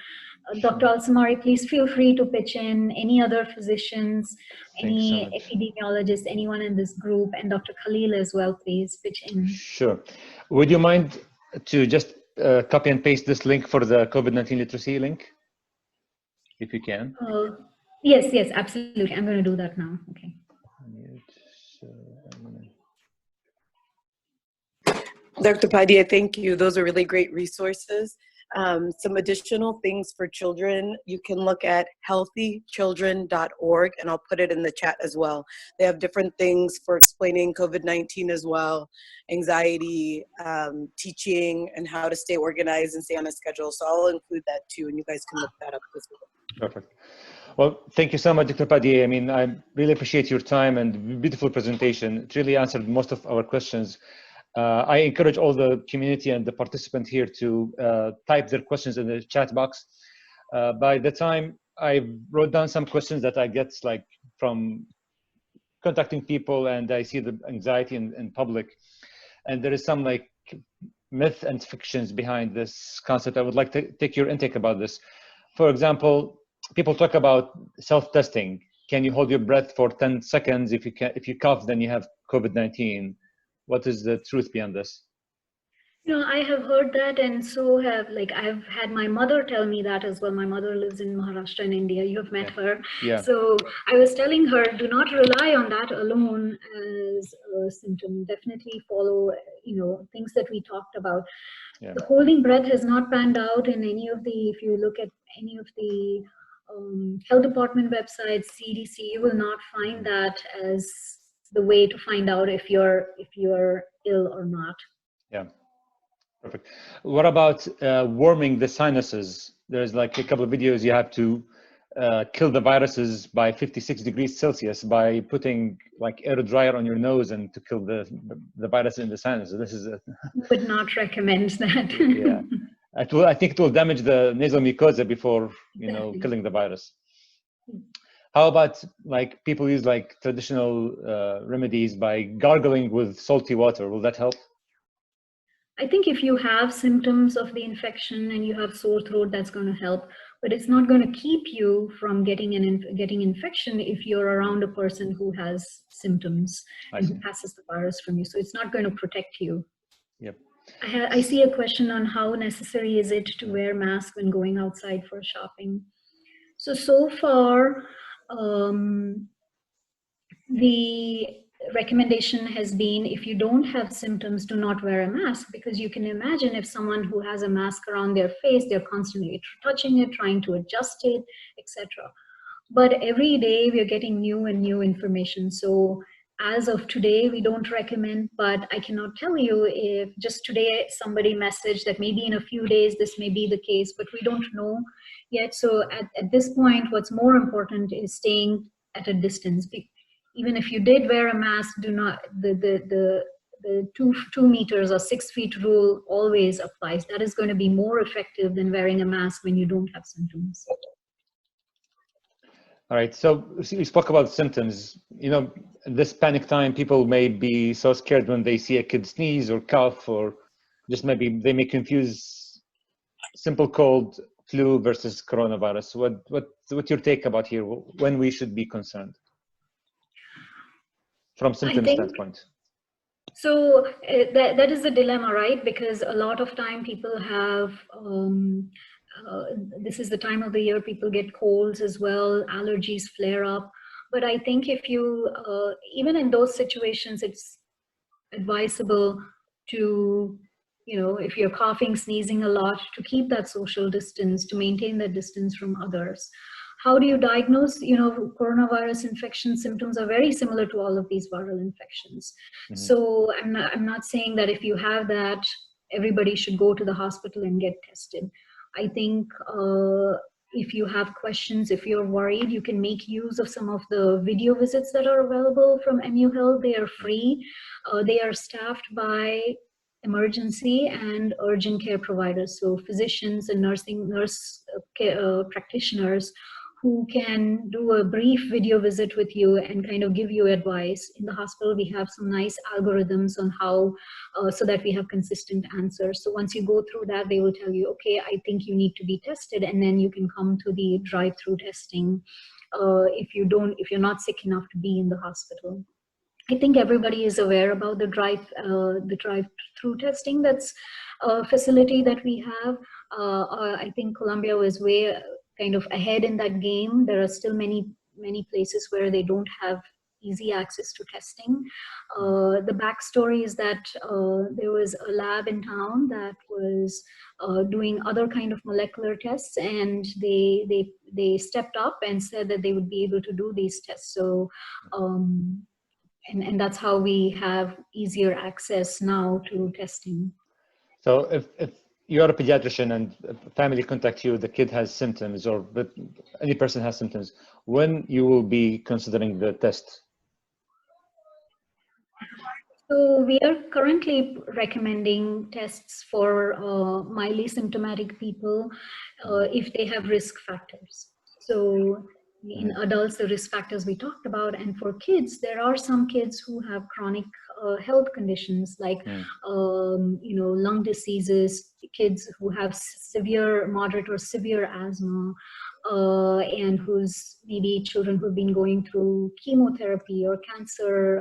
Dr. Al-Samari, please feel free to pitch in. Any other physicians, any epidemiologists, anyone in this group, and Dr. Khalil as well, please pitch in. Sure. Would you mind to just copy and paste this link for the COVID-19 literacy link, if you can? Yes, yes, absolutely. I'm going to do that now. Okay. Dr. Padhye, thank you. Those are really great resources. Some additional things for children, you can look at healthychildren.org, and I'll put it in the chat as well. They have different things for explaining COVID-19 as well, anxiety, teaching, and how to stay organized and stay on a schedule. So I'll include that too, and you guys can look that up as well. Perfect. Well, thank you so much, Dr. Padhye. I mean, I really appreciate your time and beautiful presentation. It really answered most of our questions. I encourage all the community and the participant here to type their questions in the chat box. By the time I wrote down some questions that I get like from contacting people, and I see the anxiety in public, and there is some like myth and fictions behind this concept. I would like to take your intake about this. For example, people talk about self-testing. Can you hold your breath for 10 seconds? If you cough, then you have COVID-19. What is the truth behind this? You know, I have heard that, and so have, like, I've had my mother tell me that as well. My mother lives in Maharashtra in India. You have met her. Yeah. So I was telling her, do not rely on that alone as a symptom. Definitely follow, you know, things that we talked about. Yeah. The holding breath has not panned out in any of the, if you look at any of the health department websites, CDC, you will not find that as the way to find out if you're ill or not. Yeah. Perfect. What about warming the sinuses? There's like a couple of videos. You have to kill the viruses by 56 degrees Celsius by putting like air dryer on your nose and to kill the virus in the sinuses. This is would not recommend that. Yeah, I think it will damage the nasal mucosa before, you know, killing the virus. How about like people use like traditional remedies by gargling with salty water? Will that help? I think if you have symptoms of the infection and you have sore throat, that's going to help. But it's not going to keep you from getting infection if you're around a person who has symptoms and who passes the virus from you. So it's not going to protect you. Yep. I see a question on how necessary is it to wear masks when going outside for shopping. So far, the recommendation has been, if you don't have symptoms, do not wear a mask, because you can imagine if someone who has a mask around their face, they're constantly touching it, trying to adjust it, etc. But every day we are getting new and new information. So as of today, we don't recommend, but I cannot tell you if just today somebody messaged that maybe in a few days this may be the case, but we don't know yet. So at this point, what's more important is staying at a distance. Even if you did wear a mask, do not, the 2 meters or 6 feet rule always applies. That is going to be more effective than wearing a mask when you don't have symptoms. All right, so we spoke about symptoms. You know, this panic time, people may be so scared when they see a kid sneeze or cough, or just maybe they may confuse simple cold, flu versus coronavirus. What's your take about here? When we should be concerned from symptom standpoint? So that is the dilemma, right? Because a lot of time people have, this is the time of the year people get colds as well, allergies flare up. But I think if you, even in those situations, it's advisable to, you know, if you're coughing, sneezing a lot, to keep that social distance, to maintain that distance from others. How do you diagnose? You know, coronavirus infection symptoms are very similar to all of these viral infections. Mm-hmm. So I'm not saying that if you have that, everybody should go to the hospital and get tested. I think if you have questions, if you're worried, you can make use of some of the video visits that are available from MU Health. They are free. They are staffed by emergency and urgent care providers, so physicians and nurse practitioners who can do a brief video visit with you and kind of give you advice. In the hospital, we have some nice algorithms on how, so that we have consistent answers. So once you go through that, they will tell you, okay, I think you need to be tested, and then you can come to the drive-through testing if you're not sick enough to be in the hospital. I think everybody is aware about the drive-through testing that's a facility that we have. I think Colombia was way kind of ahead in that game. There are still many places where they don't have easy access to testing. The backstory is that there was a lab in town that was doing other kind of molecular tests, and they stepped up and said that they would be able to do these tests. So. And that's how we have easier access now to testing. So if you're a pediatrician and a family contact you, the kid has symptoms, or any person has symptoms, when you will be considering the test? So we are currently recommending tests for mildly symptomatic people if they have risk factors. So in adults, the risk factors we talked about, and for kids, there are some kids who have chronic health conditions like lung diseases, kids who have severe, moderate or severe asthma, and who's maybe children who've been going through chemotherapy or cancer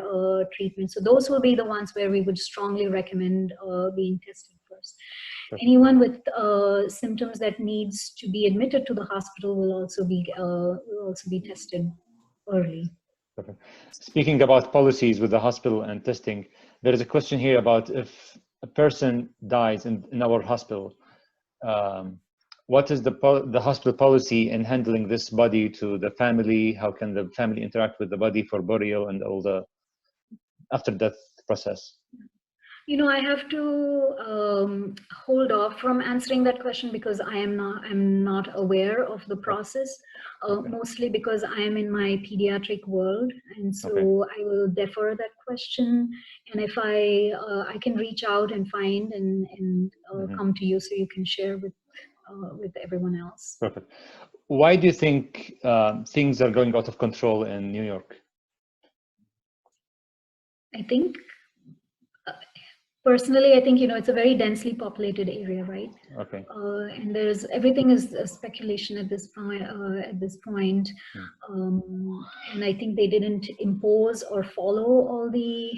treatment. So those will be the ones where we would strongly recommend being tested first. Perfect. Anyone with symptoms that needs to be admitted to the hospital will also be tested early. Perfect. Speaking about policies with the hospital and testing, there is a question here about if a person dies in our hospital, what is the hospital policy in handling this body to the family? How can the family interact with the body for burial and all the after death process? You know, I have to hold off from answering that question because I'm not aware of the process, mostly because I am in my pediatric world, and so I will defer that question. And if I can reach out and find and come to you so you can share with everyone else. Perfect. Why do you think things are going out of control in New York? I think. Personally, I think, it's a very densely populated area, right? Okay. And everything is speculation at this point. And I think they didn't impose or follow all the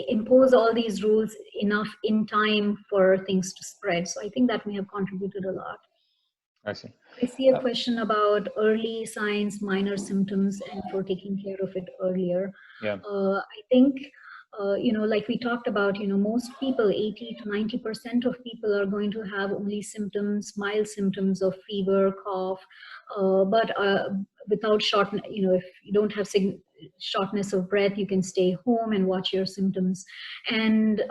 impose all these rules enough in time for things to spread. So I think that may have contributed a lot. I see. I see a question about early signs, minor symptoms, and for taking care of it earlier. Yeah. I think, like we talked about, most people, 80 to 90% of people are going to have only symptoms, mild symptoms of fever, cough, but without if you don't have shortness of breath, you can stay home and watch your symptoms, and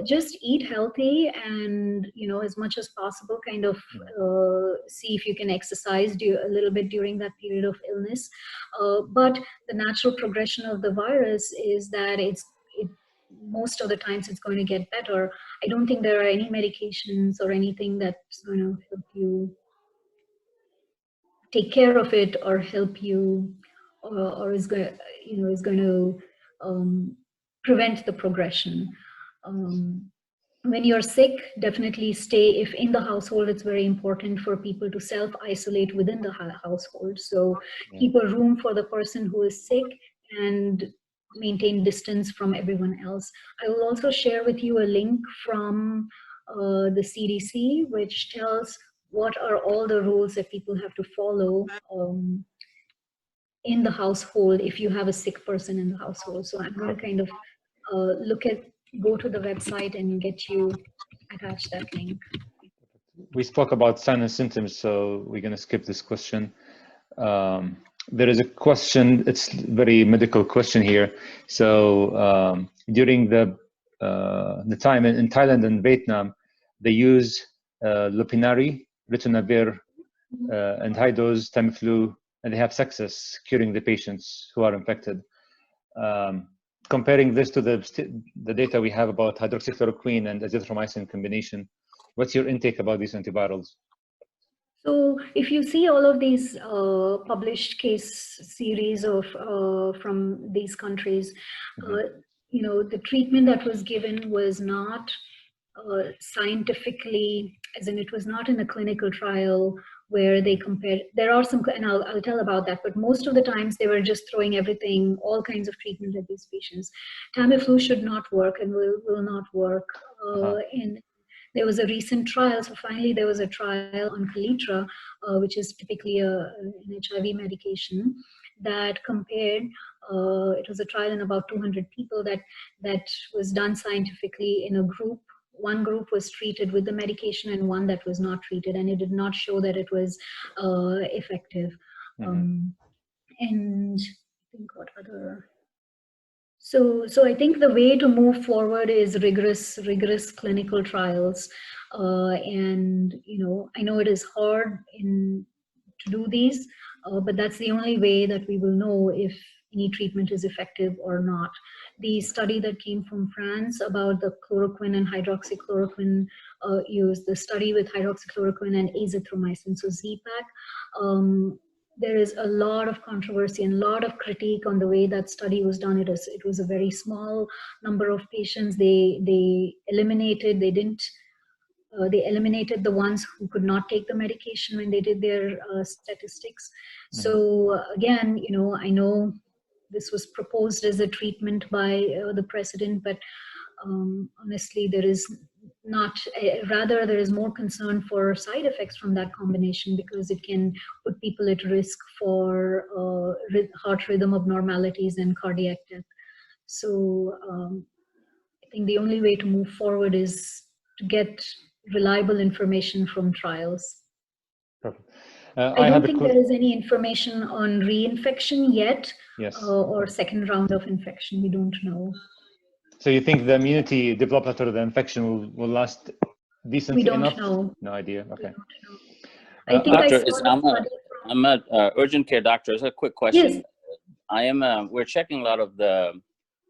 just eat healthy, and as much as possible kind of see if you can exercise a little bit during that period of illness. But the natural progression of the virus is that most of the times it's going to get better. I don't think there are any medications or anything that's going to help you take care of it or help you, or is going to prevent the progression. When you're sick, definitely stay. If in the household, it's very important for people to self-isolate within the household. So keep a room for the person who is sick and maintain distance from everyone else. I will also share with you a link from the CDC, which tells what are all the rules that people have to follow in the household if you have a sick person in the household. So I'm going to kind of go to the website and attach that link. We spoke about signs and symptoms, so we're going to skip this question. There is a question, it's a very medical question here. So during the time in Thailand and Vietnam, they use lopinavir, ritonavir, and high dose Tamiflu, and they have success curing the patients who are infected. Comparing this to the data we have about hydroxychloroquine and azithromycin combination, what's your intake about these antivirals? So if you see all of these published case series from these countries, the treatment that was given was not scientifically, as in it was not in a clinical trial where they compared. There are some, and I'll tell about that, but most of the times they were just throwing everything, all kinds of treatment at these patients. Tamiflu should not work and will not work. And there was a recent trial, so finally there was a trial on Kaletra, which is typically an HIV medication, that compared, it was a trial in about 200 people that was done scientifically in a group. One group was treated with the medication and one that was not treated, and it did not show that it was effective. And I think what other... So I think the way to move forward is rigorous clinical trials. And, I know it is hard to do these, but that's the only way that we will know if any treatment is effective or not. The study that came from France about the chloroquine and hydroxychloroquine use, the study with hydroxychloroquine and azithromycin, so Z-Pak, there is a lot of controversy and a lot of critique on the way that study was done. It was a very small number of patients. They eliminated the ones who could not take the medication when they did their statistics. So again, I know this was proposed as a treatment by the president, but honestly, there is not, rather there is more concern for side effects from that combination, because it can put people at risk for heart rhythm abnormalities and cardiac death. So I think the only way to move forward is to get reliable information from trials. Perfect. I don't think there is any information on reinfection yet. Yes. Or second round of infection. We don't know. So you think the immunity developed after the infection will last decently enough? We don't know. No idea. Okay. I think Doctor, I'm an urgent care doctor. It's a quick question. Yes. We're checking a lot of the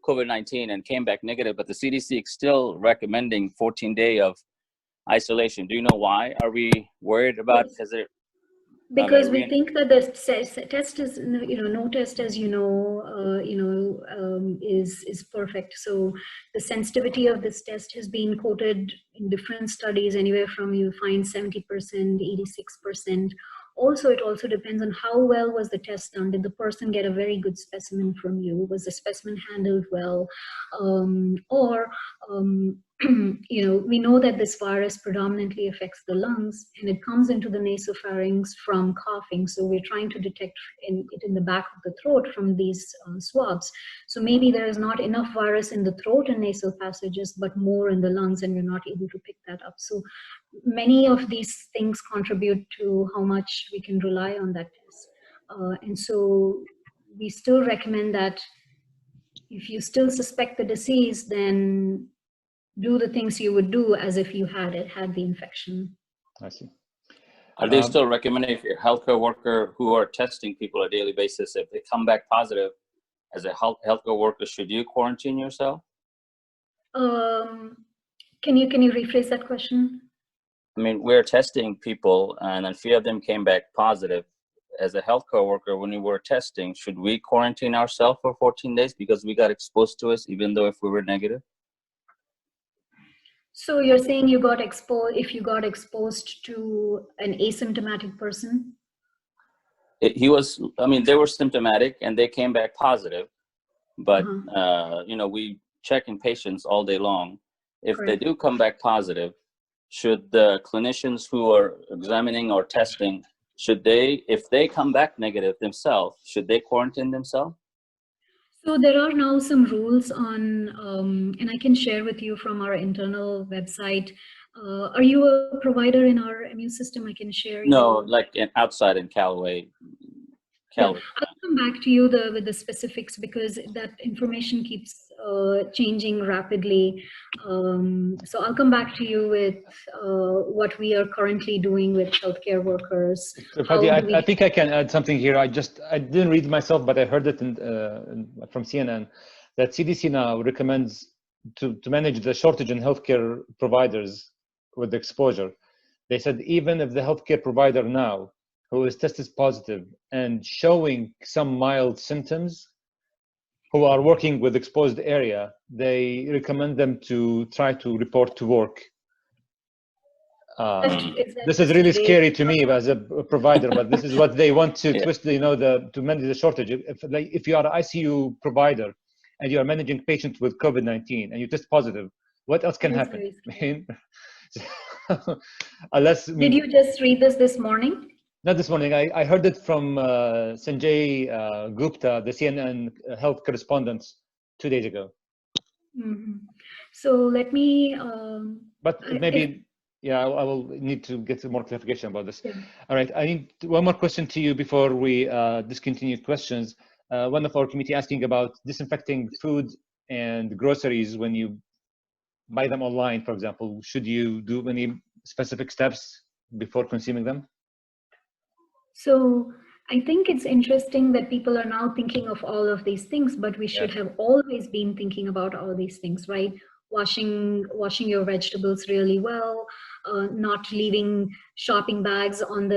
COVID-19 and came back negative, but the CDC is still recommending 14-day of isolation. Do you know why? Are we worried about? Because we think that the test is, no test, as is perfect. So the sensitivity of this test has been quoted in different studies, anywhere from you find 70%, 86%. Also, it also depends on how well was the test done. Did the person get a very good specimen from you? Was the specimen handled well? we know that this virus predominantly affects the lungs, and it comes into the nasopharynx from coughing. So we're trying to detect it in the back of the throat from these swabs. So maybe there is not enough virus in the throat and nasal passages, but more in the lungs, and we're not able to pick that up. So many of these things contribute to how much we can rely on that test. And so we still recommend that if you still suspect the disease, then do the things you would do as if you had the infection. I see. Are they still recommending if you're a healthcare worker who are testing people on a daily basis, if they come back positive, as a healthcare worker, should you quarantine yourself? Can you rephrase that question? I mean, we're testing people, and a few of them came back positive. As a healthcare worker, when we were testing, should we quarantine ourselves for 14 days because we got exposed to it, even though if we were negative? So you're saying you got exposed if you got exposed to an asymptomatic person? They were symptomatic and they came back positive, but we check in patients all day long. If they do come back positive, should the clinicians who are examining or testing, if they come back negative themselves, should they quarantine themselves? So there are now some rules on, and I can share with you from our internal website. Are you a provider in our immune system? I can share. No, like outside in Callaway. Yeah, I'll come back to you with the specifics because that information keeps changing rapidly. So I'll come back to you with what we are currently doing with healthcare workers. Padhye, I think I can add something here. I didn't read myself, but I heard it from CNN that CDC now recommends to manage the shortage in healthcare providers with exposure. They said even if the healthcare provider now who is tested positive and showing some mild symptoms, who are working with exposed area, they recommend them to try to report to work. This is really scary to me as a provider, but this is what they want to twist, to manage the shortage. If you are an ICU provider and you are managing patients with COVID-19 and you test positive, what else can happen? Did you just read this morning? Not this morning. I heard it from Sanjay Gupta, the CNN health correspondent, 2 days ago. Mm-hmm. So let me. But maybe, I will need to get some more clarification about this. Yeah. All right. I need one more question to you before we discontinue questions. One of our committee asking about disinfecting food and groceries when you buy them online, for example. Should you do any specific steps before consuming them? So I think it's interesting that people are now thinking of all of these things, but we should have always been thinking about all these things, right? Washing your vegetables really well, not leaving shopping bags on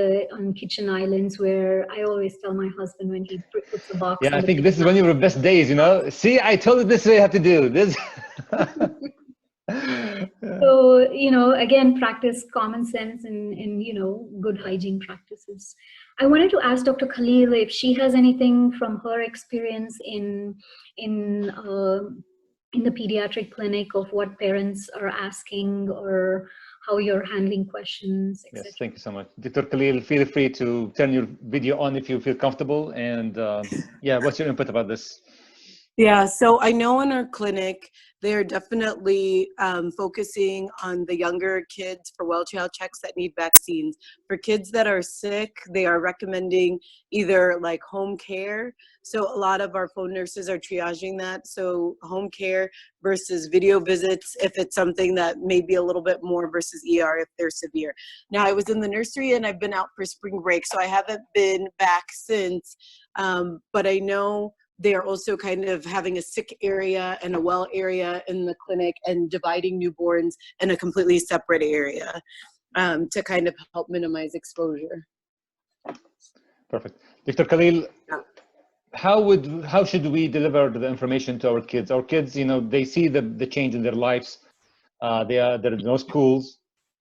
kitchen islands, where I always tell my husband when he puts a box. Yeah, I think this is one of your best days, See, I told you this is what you have to do. This. So, again, practice common sense and good hygiene practices. I wanted to ask Dr. Khalil if she has anything from her experience in the pediatric clinic of what parents are asking or how you're handling questions, etc. Yes, thank you so much. Dr. Khalil, feel free to turn your video on if you feel comfortable. And what's your input about this? Yeah, so I know in our clinic, they're definitely focusing on the younger kids for well-child checks that need vaccines. For kids that are sick, they are recommending either like home care. So a lot of our phone nurses are triaging that. So home care versus video visits if it's something that may be a little bit more versus ER if they're severe. Now, I was in the nursery and I've been out for spring break, so I haven't been back since, but I know they are also kind of having a sick area and a well area in the clinic and dividing newborns in a completely separate area to kind of help minimize exposure. Perfect. Dr. Khalil, how should we deliver the information to our kids? Our kids, they see the change in their lives. There are no schools.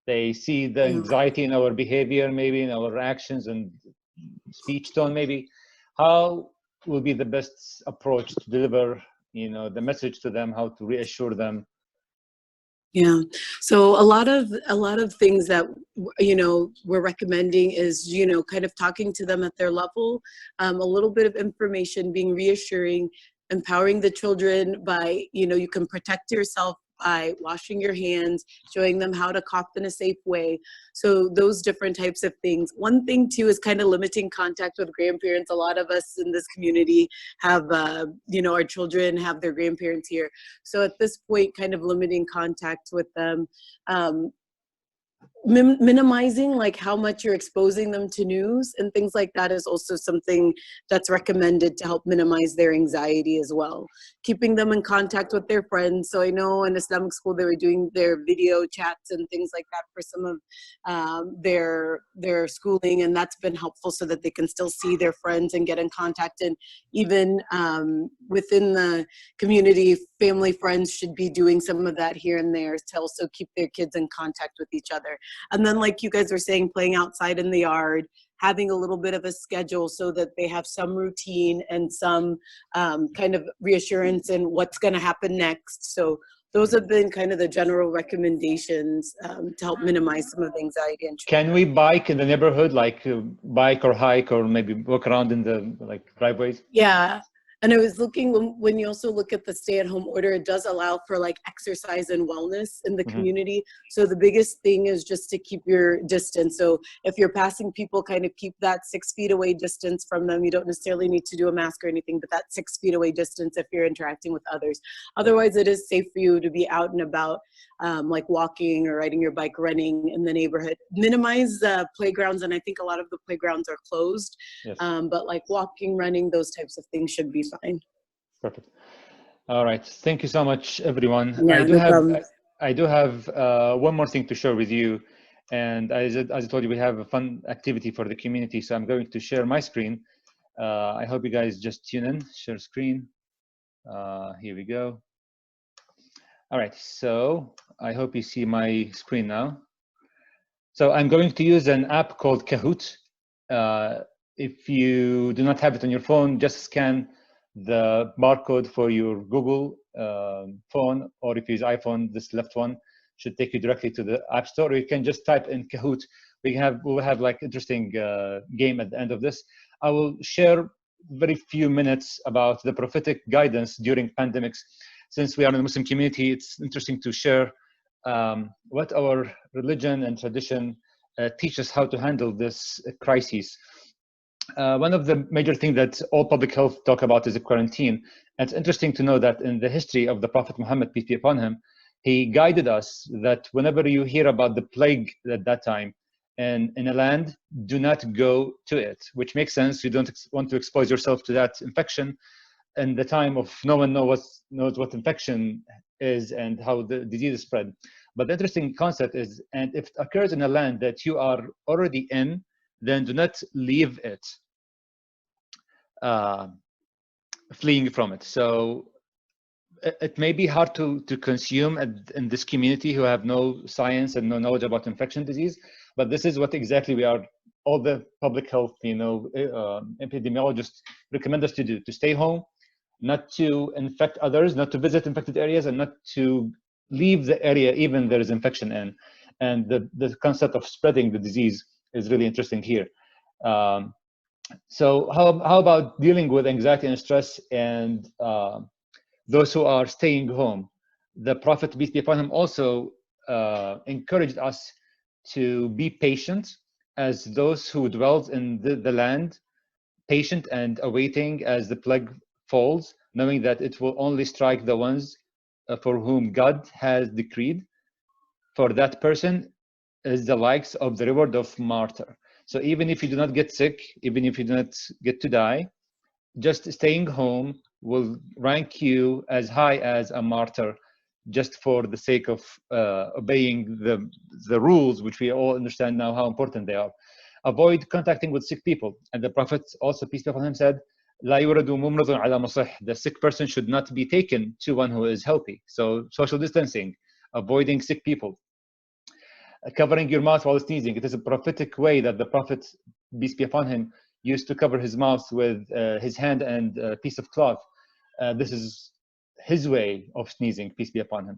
They see the anxiety in our behavior, maybe in our actions and speech tone, maybe. How will be the best approach to deliver, the message to them, how to reassure them Yeah. So a lot of things that, you know, we're recommending is, you know, kind of talking to them at their level, a little bit of information, being reassuring, empowering the children by, you know, you can protect yourself by washing your hands, showing them how to cough in a safe way. So those different types of things. One thing too is kind of limiting contact with grandparents. A lot of us in this community have, you know, our children have their grandparents here. So at this point, kind of limiting contact with them. Minimizing like how much you're exposing them to news and things like that is also something that's recommended to help minimize their anxiety as well. Keeping them in contact with their friends. So I know in Islamic school they were doing their video chats and things like that for some of their schooling, and that's been helpful so that they can still see their friends and get in contact. And even within the community, family friends should be doing some of that here and there to also keep their kids in contact with each other. And then, like you guys were saying, playing outside in the yard, having a little bit of a schedule so that they have some routine and some kind of reassurance in what's going to happen next. So those have been kind of the general recommendations to help minimize some of the anxiety and stress. Can we bike in the neighborhood, like bike or hike, or maybe walk around in the like driveways? Yeah. And I was looking, when you also look at the stay-at-home order, it does allow for like exercise and wellness in the community. So the biggest thing is just to keep your distance. So if you're passing people, kind of keep that 6 feet away distance from them. You don't necessarily need to do a mask or anything, but that 6 feet away distance if you're interacting with others. Otherwise, it is safe for you to be out and about, like walking or riding your bike, running in the neighborhood. Minimize playgrounds, and I think a lot of the playgrounds are closed. Yes. But like walking, running, those types of things should be fine. Perfect. All right. Thank you so much, everyone. Yeah, I do have one more thing to share with you. And as I told you, we have a fun activity for the community. So I'm going to share my screen. I hope you guys just tune in, share screen. Here we go. All right. So I hope you see my screen now. So I'm going to use an app called Kahoot. If you do not have it on your phone, just scan the barcode for your Google phone, or if you use iPhone, this left one should take you directly to the App Store. Or you can just type in Kahoot. We'll have like interesting game at the end of this. I will share very few minutes about the prophetic guidance during pandemics. Since we are in the Muslim community, it's interesting to share what our religion and tradition teach us how to handle this crisis. One of the major things that all public health talk about is the quarantine. And it's interesting to know that in the history of the Prophet Muhammad, peace be upon him, he guided us that whenever you hear about the plague at that time and in a land, do not go to it, which makes sense. You don't want to expose yourself to that infection in the time of no one knows what infection is and how the disease is spread. But the interesting concept is, and if it occurs in a land that you are already in, then do not leave it, fleeing from it. So it may be hard to consume in this community who have no science and no knowledge about infection disease, but this is what exactly we are, all the public health, epidemiologists recommend us to do, to stay home, not to infect others, not to visit infected areas, and not to leave the area even there is infection in. And the concept of spreading the disease is really interesting here. So how about dealing with anxiety and stress and those who are staying home? The Prophet, peace be upon him, also encouraged us to be patient as those who dwelt in the land, patient and awaiting as the plague falls, knowing that it will only strike the ones for whom God has decreed. For that person is the likes of the reward of martyr. So even if you do not get sick, even if you do not get to die, just staying home will rank you as high as a martyr, just for the sake of obeying the rules, which we all understand now how important they are. Avoid contacting with sick people. And the Prophet also, peace be upon him, said, "La yuradu mumradun ala musih." The sick person should not be taken to one who is healthy. So social distancing, avoiding sick people. Covering your mouth while sneezing. It is a prophetic way that the Prophet, peace be upon him, used to cover his mouth with his hand and a piece of cloth. This is his way of sneezing, peace be upon him.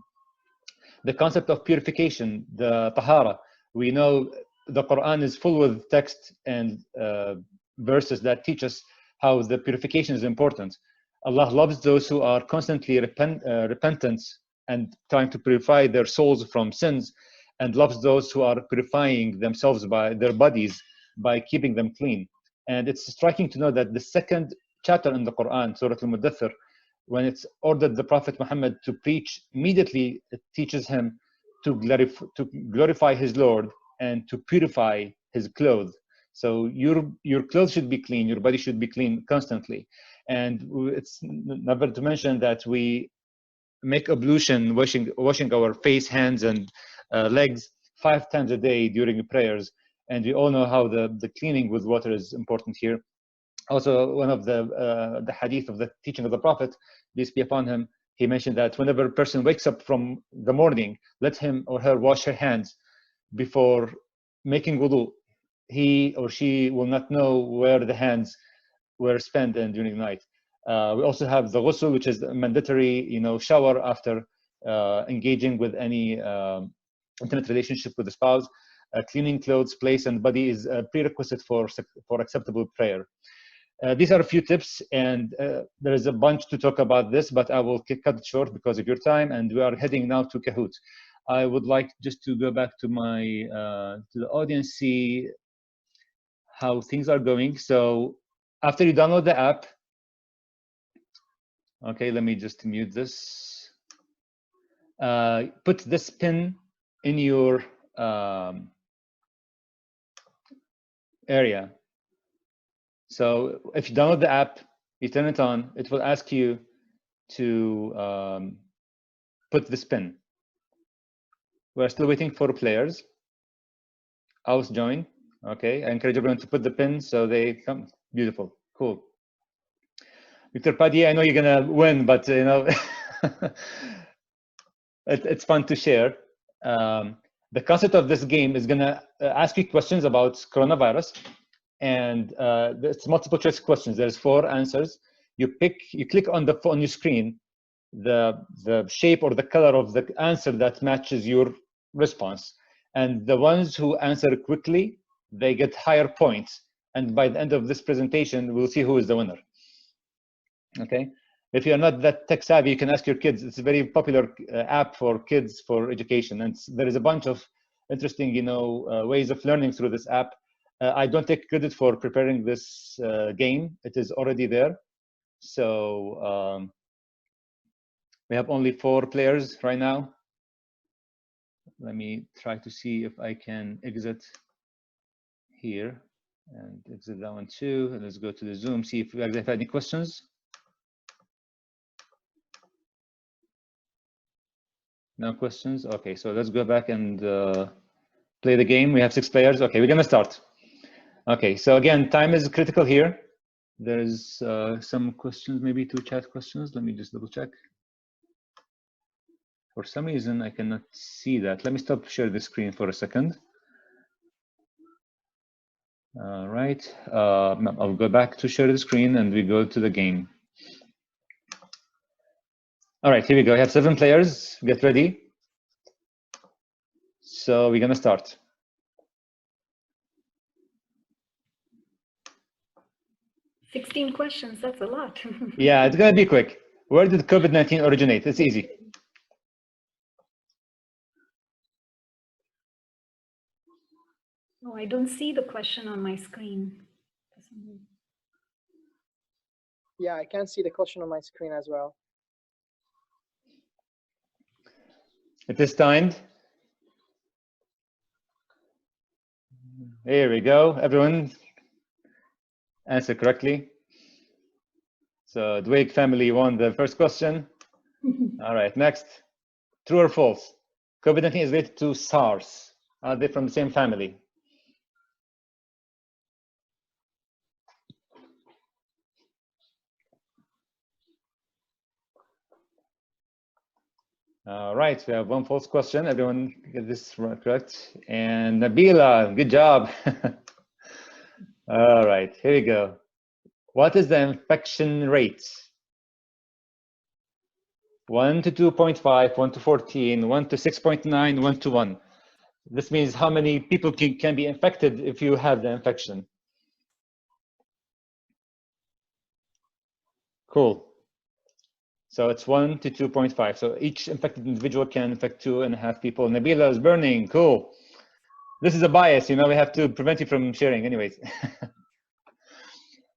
The concept of purification, the tahara. We know the Quran is full with text and verses that teach us how the purification is important. Allah loves those who are constantly repentant and trying to purify their souls from sins, and loves those who are purifying themselves by their bodies by keeping them clean. And it's striking to know that the second chapter in the Quran, Surah Al-Mudaththir, when it's ordered the Prophet Muhammad to preach, immediately it teaches him to glorify his Lord and to purify his clothes. So your clothes should be clean, your body should be clean constantly. And it's never to mention that we make ablution, washing our face, hands, and legs 5 times a day during prayers. And we all know how the cleaning with water is important here. Also, one of the hadith of the teaching of the Prophet, peace be upon him, he mentioned that whenever a person wakes up from the morning, let him or her wash her hands before making wudu. He or she will not know where the hands were spent and during the night. We also have the ghusl, which is a mandatory, shower after engaging with any intimate relationship with the spouse. Cleaning clothes, place, and body is a prerequisite for acceptable prayer. These are a few tips, and there is a bunch to talk about this, but I will cut it short because of your time, and we are heading now to Kahoot. I would like just to go back to my to the audience, see how things are going. So after you download the app, okay, let me just mute this. Put this pin in your area. So if you download the app, you turn it on, it will ask you to put this pin. We're still waiting for players. House join. Okay, I encourage everyone to put the pin so they come. Beautiful, cool. Dr. Padhye, I know you're gonna win, but it's fun to share. The concept of this game is gonna ask you questions about coronavirus, and it's multiple choice questions. There's 4 answers. You click on your screen the shape or the color of the answer that matches your response, and the ones who answer quickly, they get higher points, and by the end of this presentation we'll see who is the winner. Okay, if you're not that tech savvy, you can ask your kids. It's a very popular app for kids for education, and there is a bunch of interesting ways of learning through this app. I don't take credit for preparing this game. It is already there. So we have only 4 players right now. Let me try to see if I can exit here and exit that one too. And let's go to the Zoom, see if we have any questions. No questions? Okay, so let's go back and play the game. We have 6 players. Okay, we're gonna start. Okay, so again, time is critical here. There's some questions, maybe 2 chat questions. Let me just double check. For some reason, I cannot see that. Let me stop share the screen for a second. All right, I'll go back to share the screen and we go to the game. All right, here we go. We have 7 players. Get ready. So we're gonna start. $16 questions, that's a lot. Yeah, it's gonna be quick. Where did COVID-19 originate? It's easy. Oh, I don't see the question on my screen. Yeah, I can't see the question on my screen as well. It is timed. Here we go. Everyone answer correctly. So Dweik family won the first question. All right, next. True or false? COVID-19 is related to SARS. Are they from the same family? All right, we have 1 false question. Everyone get this correct. And Nabila, good job. All right, here we go. What is the infection rate? 1 to 2.5, 1 to 14, 1 to 6.9, 1 to 1. This means how many people can be infected if you have the infection. Cool. So it's 1 to 2.5. So each infected individual can infect 2.5 people. Nabila is burning. Cool. This is a bias, you know, we have to prevent you from sharing anyways.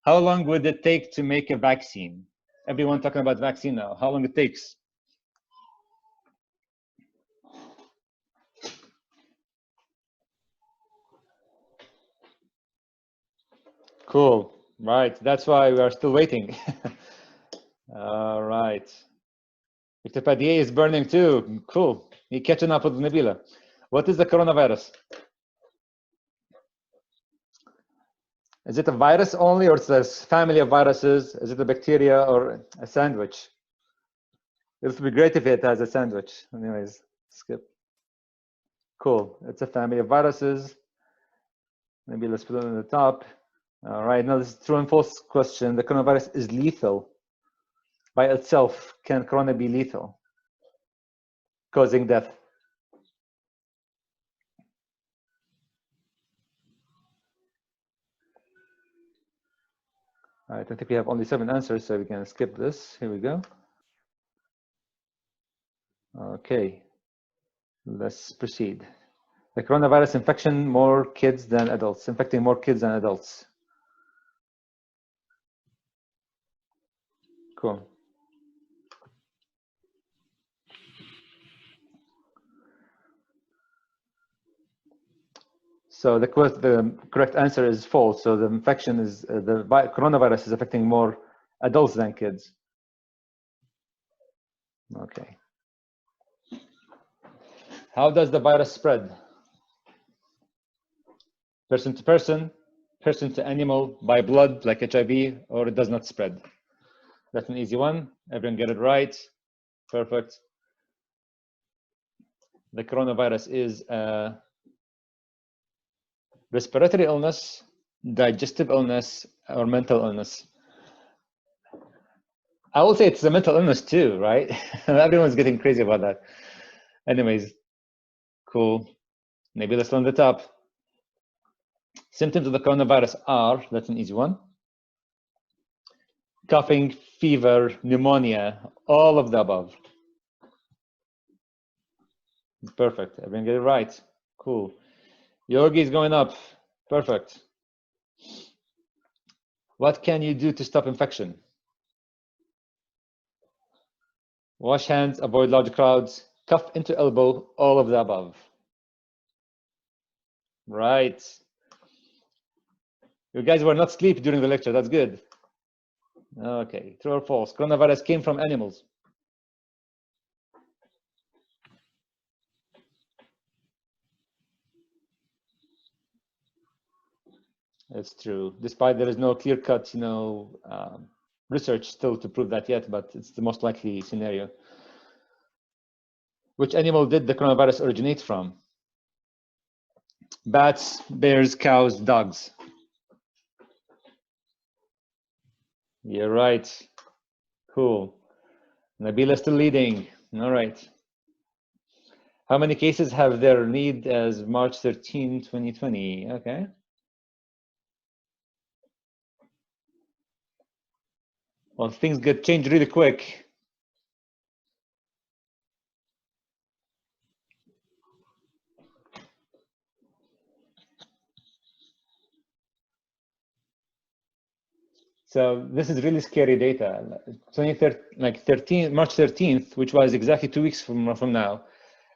How long would it take to make a vaccine? Everyone talking about vaccine now. How long it takes? Cool. Right. That's why we are still waiting. All right. Dr. Padhye is burning too. Cool. You're catching up with Nabila. What is the coronavirus? Is it a virus only, or it's a family of viruses? Is it a bacteria or a sandwich? It would be great if it has a sandwich. Anyways, skip. Cool. It's a family of viruses. Maybe let's put it on the top. All right. Now this is true and false question. The coronavirus is lethal. By itself, can corona be lethal, causing death? All right, I think we have only 7 answers, so we can skip this. Here we go. Okay, let's proceed. The coronavirus infection more kids than adults, infecting more kids than adults. Cool. So the correct answer is false. So the infection is, the coronavirus is affecting more adults than kids. Okay. How does the virus spread? Person to person, person to animal, by blood like HIV, or it does not spread? That's an easy one. Everyone get it right. Perfect. The coronavirus is a respiratory illness, digestive illness, or mental illness. I will say it's a mental illness too, right? Everyone's getting crazy about that. Anyways, cool. Maybe let's learn the top. Symptoms of the coronavirus are, that's an easy one. Coughing, fever, pneumonia, all of the above. Perfect. Everyone get it right. Cool. Yogi is going up. Perfect. What can you do to stop infection? Wash hands, avoid large crowds, cough into elbow, all of the above. Right. You guys were not asleep during the lecture. That's good. Okay. True or false? Coronavirus came from animals. It's true. Despite there is no clear-cut, research still to prove that yet, but it's the most likely scenario. Which animal did the coronavirus originate from? Bats, bears, cows, dogs. You're right. Cool. Nabila still leading. All right. How many cases have there need as March 13, 2020? Okay. Well, things get changed really quick. So this is really scary data. March 13th, which was exactly 2 weeks from now,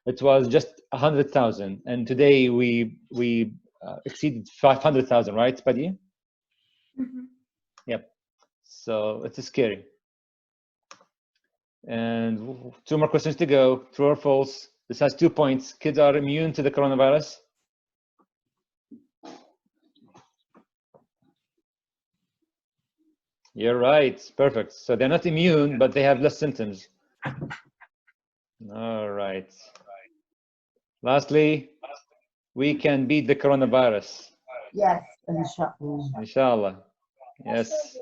it was just 100,000, and today we exceeded 500,000, right, Padhye? Mm-hmm. Yep. So it's scary. And 2 more questions to go. True or false? This has 2 points. Kids are immune to the coronavirus. You're right. Perfect. So they're not immune, but they have less symptoms. All right. Lastly, we can beat the coronavirus. Yes, inshallah. Inshallah. Yes.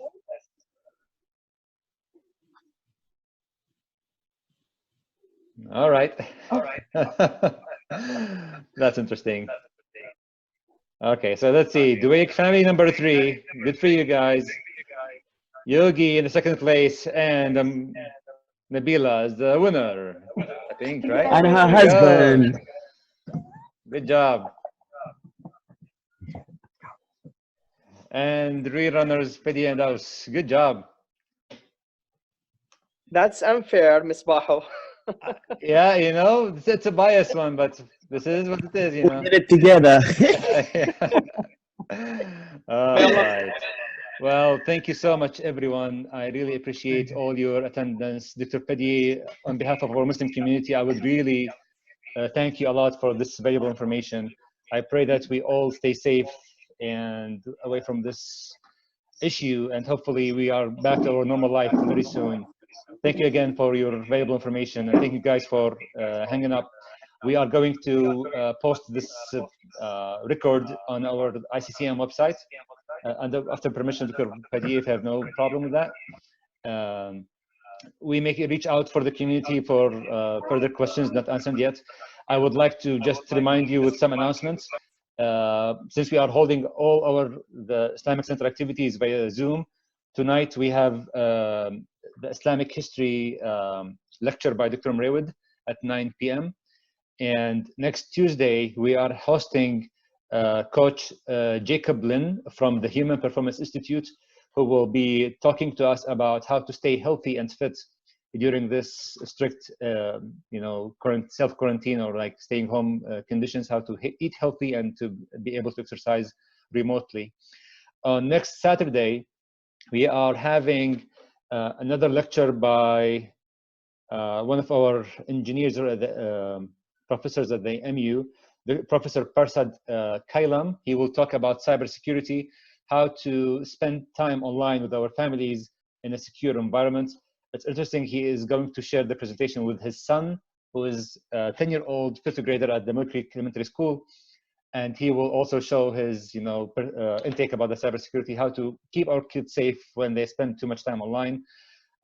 All right. That's interesting. Okay, so let's see. Duake family number 3. Good for you guys. Yogi in the second place, and Nabila is the winner, I think, right? And her There we go. husband. Good job. And rerunners, Padhye and Aus. Good job. That's unfair, Miss Baho. Yeah, you know, it's a biased one, but this is what it is, you know. We did it together. All right. Well, thank you so much, everyone. I really appreciate all your attendance. Dr. Padhye, on behalf of our Muslim community, I would really thank you a lot for this valuable information. I pray that we all stay safe and away from this issue, and hopefully we are back to our normal life very soon. Thank you again for your valuable information, and thank you guys for hanging up. We are going to post this record on our ICCM website, and after permission, Dr. Padhye, if you have no problem with that. We may reach out for the community for further questions not answered yet. I would like to just remind you with some announcements. Since we are holding all the Islamic Center activities via Zoom, tonight we have the Islamic History lecture by Dr. Mrewid at 9 p.m. And next Tuesday, we are hosting Coach Jacob Lynn from the Human Performance Institute, who will be talking to us about how to stay healthy and fit during this strict, current self-quarantine or like staying home conditions, how to eat healthy and to be able to exercise remotely. Next Saturday, we are having another lecture by one of our engineers or the professors at the MU, Professor Parsad Kailam. He will talk about cybersecurity, how to spend time online with our families in a secure environment. It's interesting, he is going to share the presentation with his son, who is a 10-year-old fifth grader at the Military Elementary School. And he will also show his intake about the cybersecurity, how to keep our kids safe when they spend too much time online.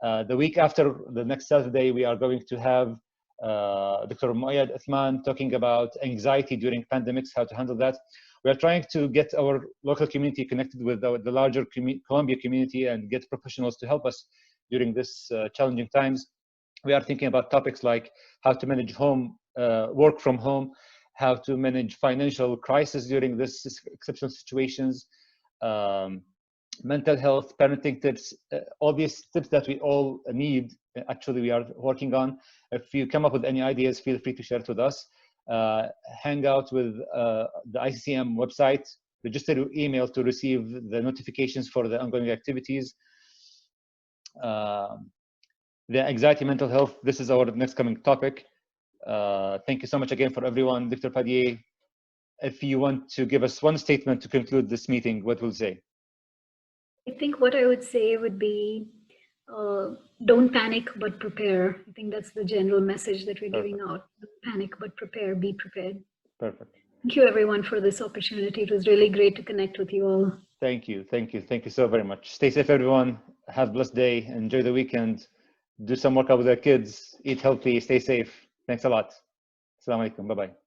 The week after, the next Saturday, we are going to have Dr. Muayyad Uthman talking about anxiety during pandemics, how to handle that. We are trying to get our local community connected with the larger Columbia community and get professionals to help us during this challenging times. We are thinking about topics like how to manage work from home, how to manage financial crisis during this exceptional situations, mental health, parenting tips, all these tips that we all need, actually we are working on. If you come up with any ideas, feel free to share it with us. Hang out with the ICCM website, register your email to receive the notifications for the ongoing activities. The anxiety, mental health, this is our next coming topic. Thank you so much again for everyone. Dr. Padhye, if you want to give us one statement to conclude this meeting, what will you say? I think what I would say would be, don't panic, but prepare. I think that's the general message that we're giving out. Don't panic, but prepare, be prepared. Perfect. Thank you everyone for this opportunity. It was really great to connect with you all. Thank you. Thank you. Thank you so very much. Stay safe, everyone. Have a blessed day. Enjoy the weekend. Do some workout with our kids. Eat healthy. Stay safe. Thanks a lot. Assalamu alaikum. Bye-bye.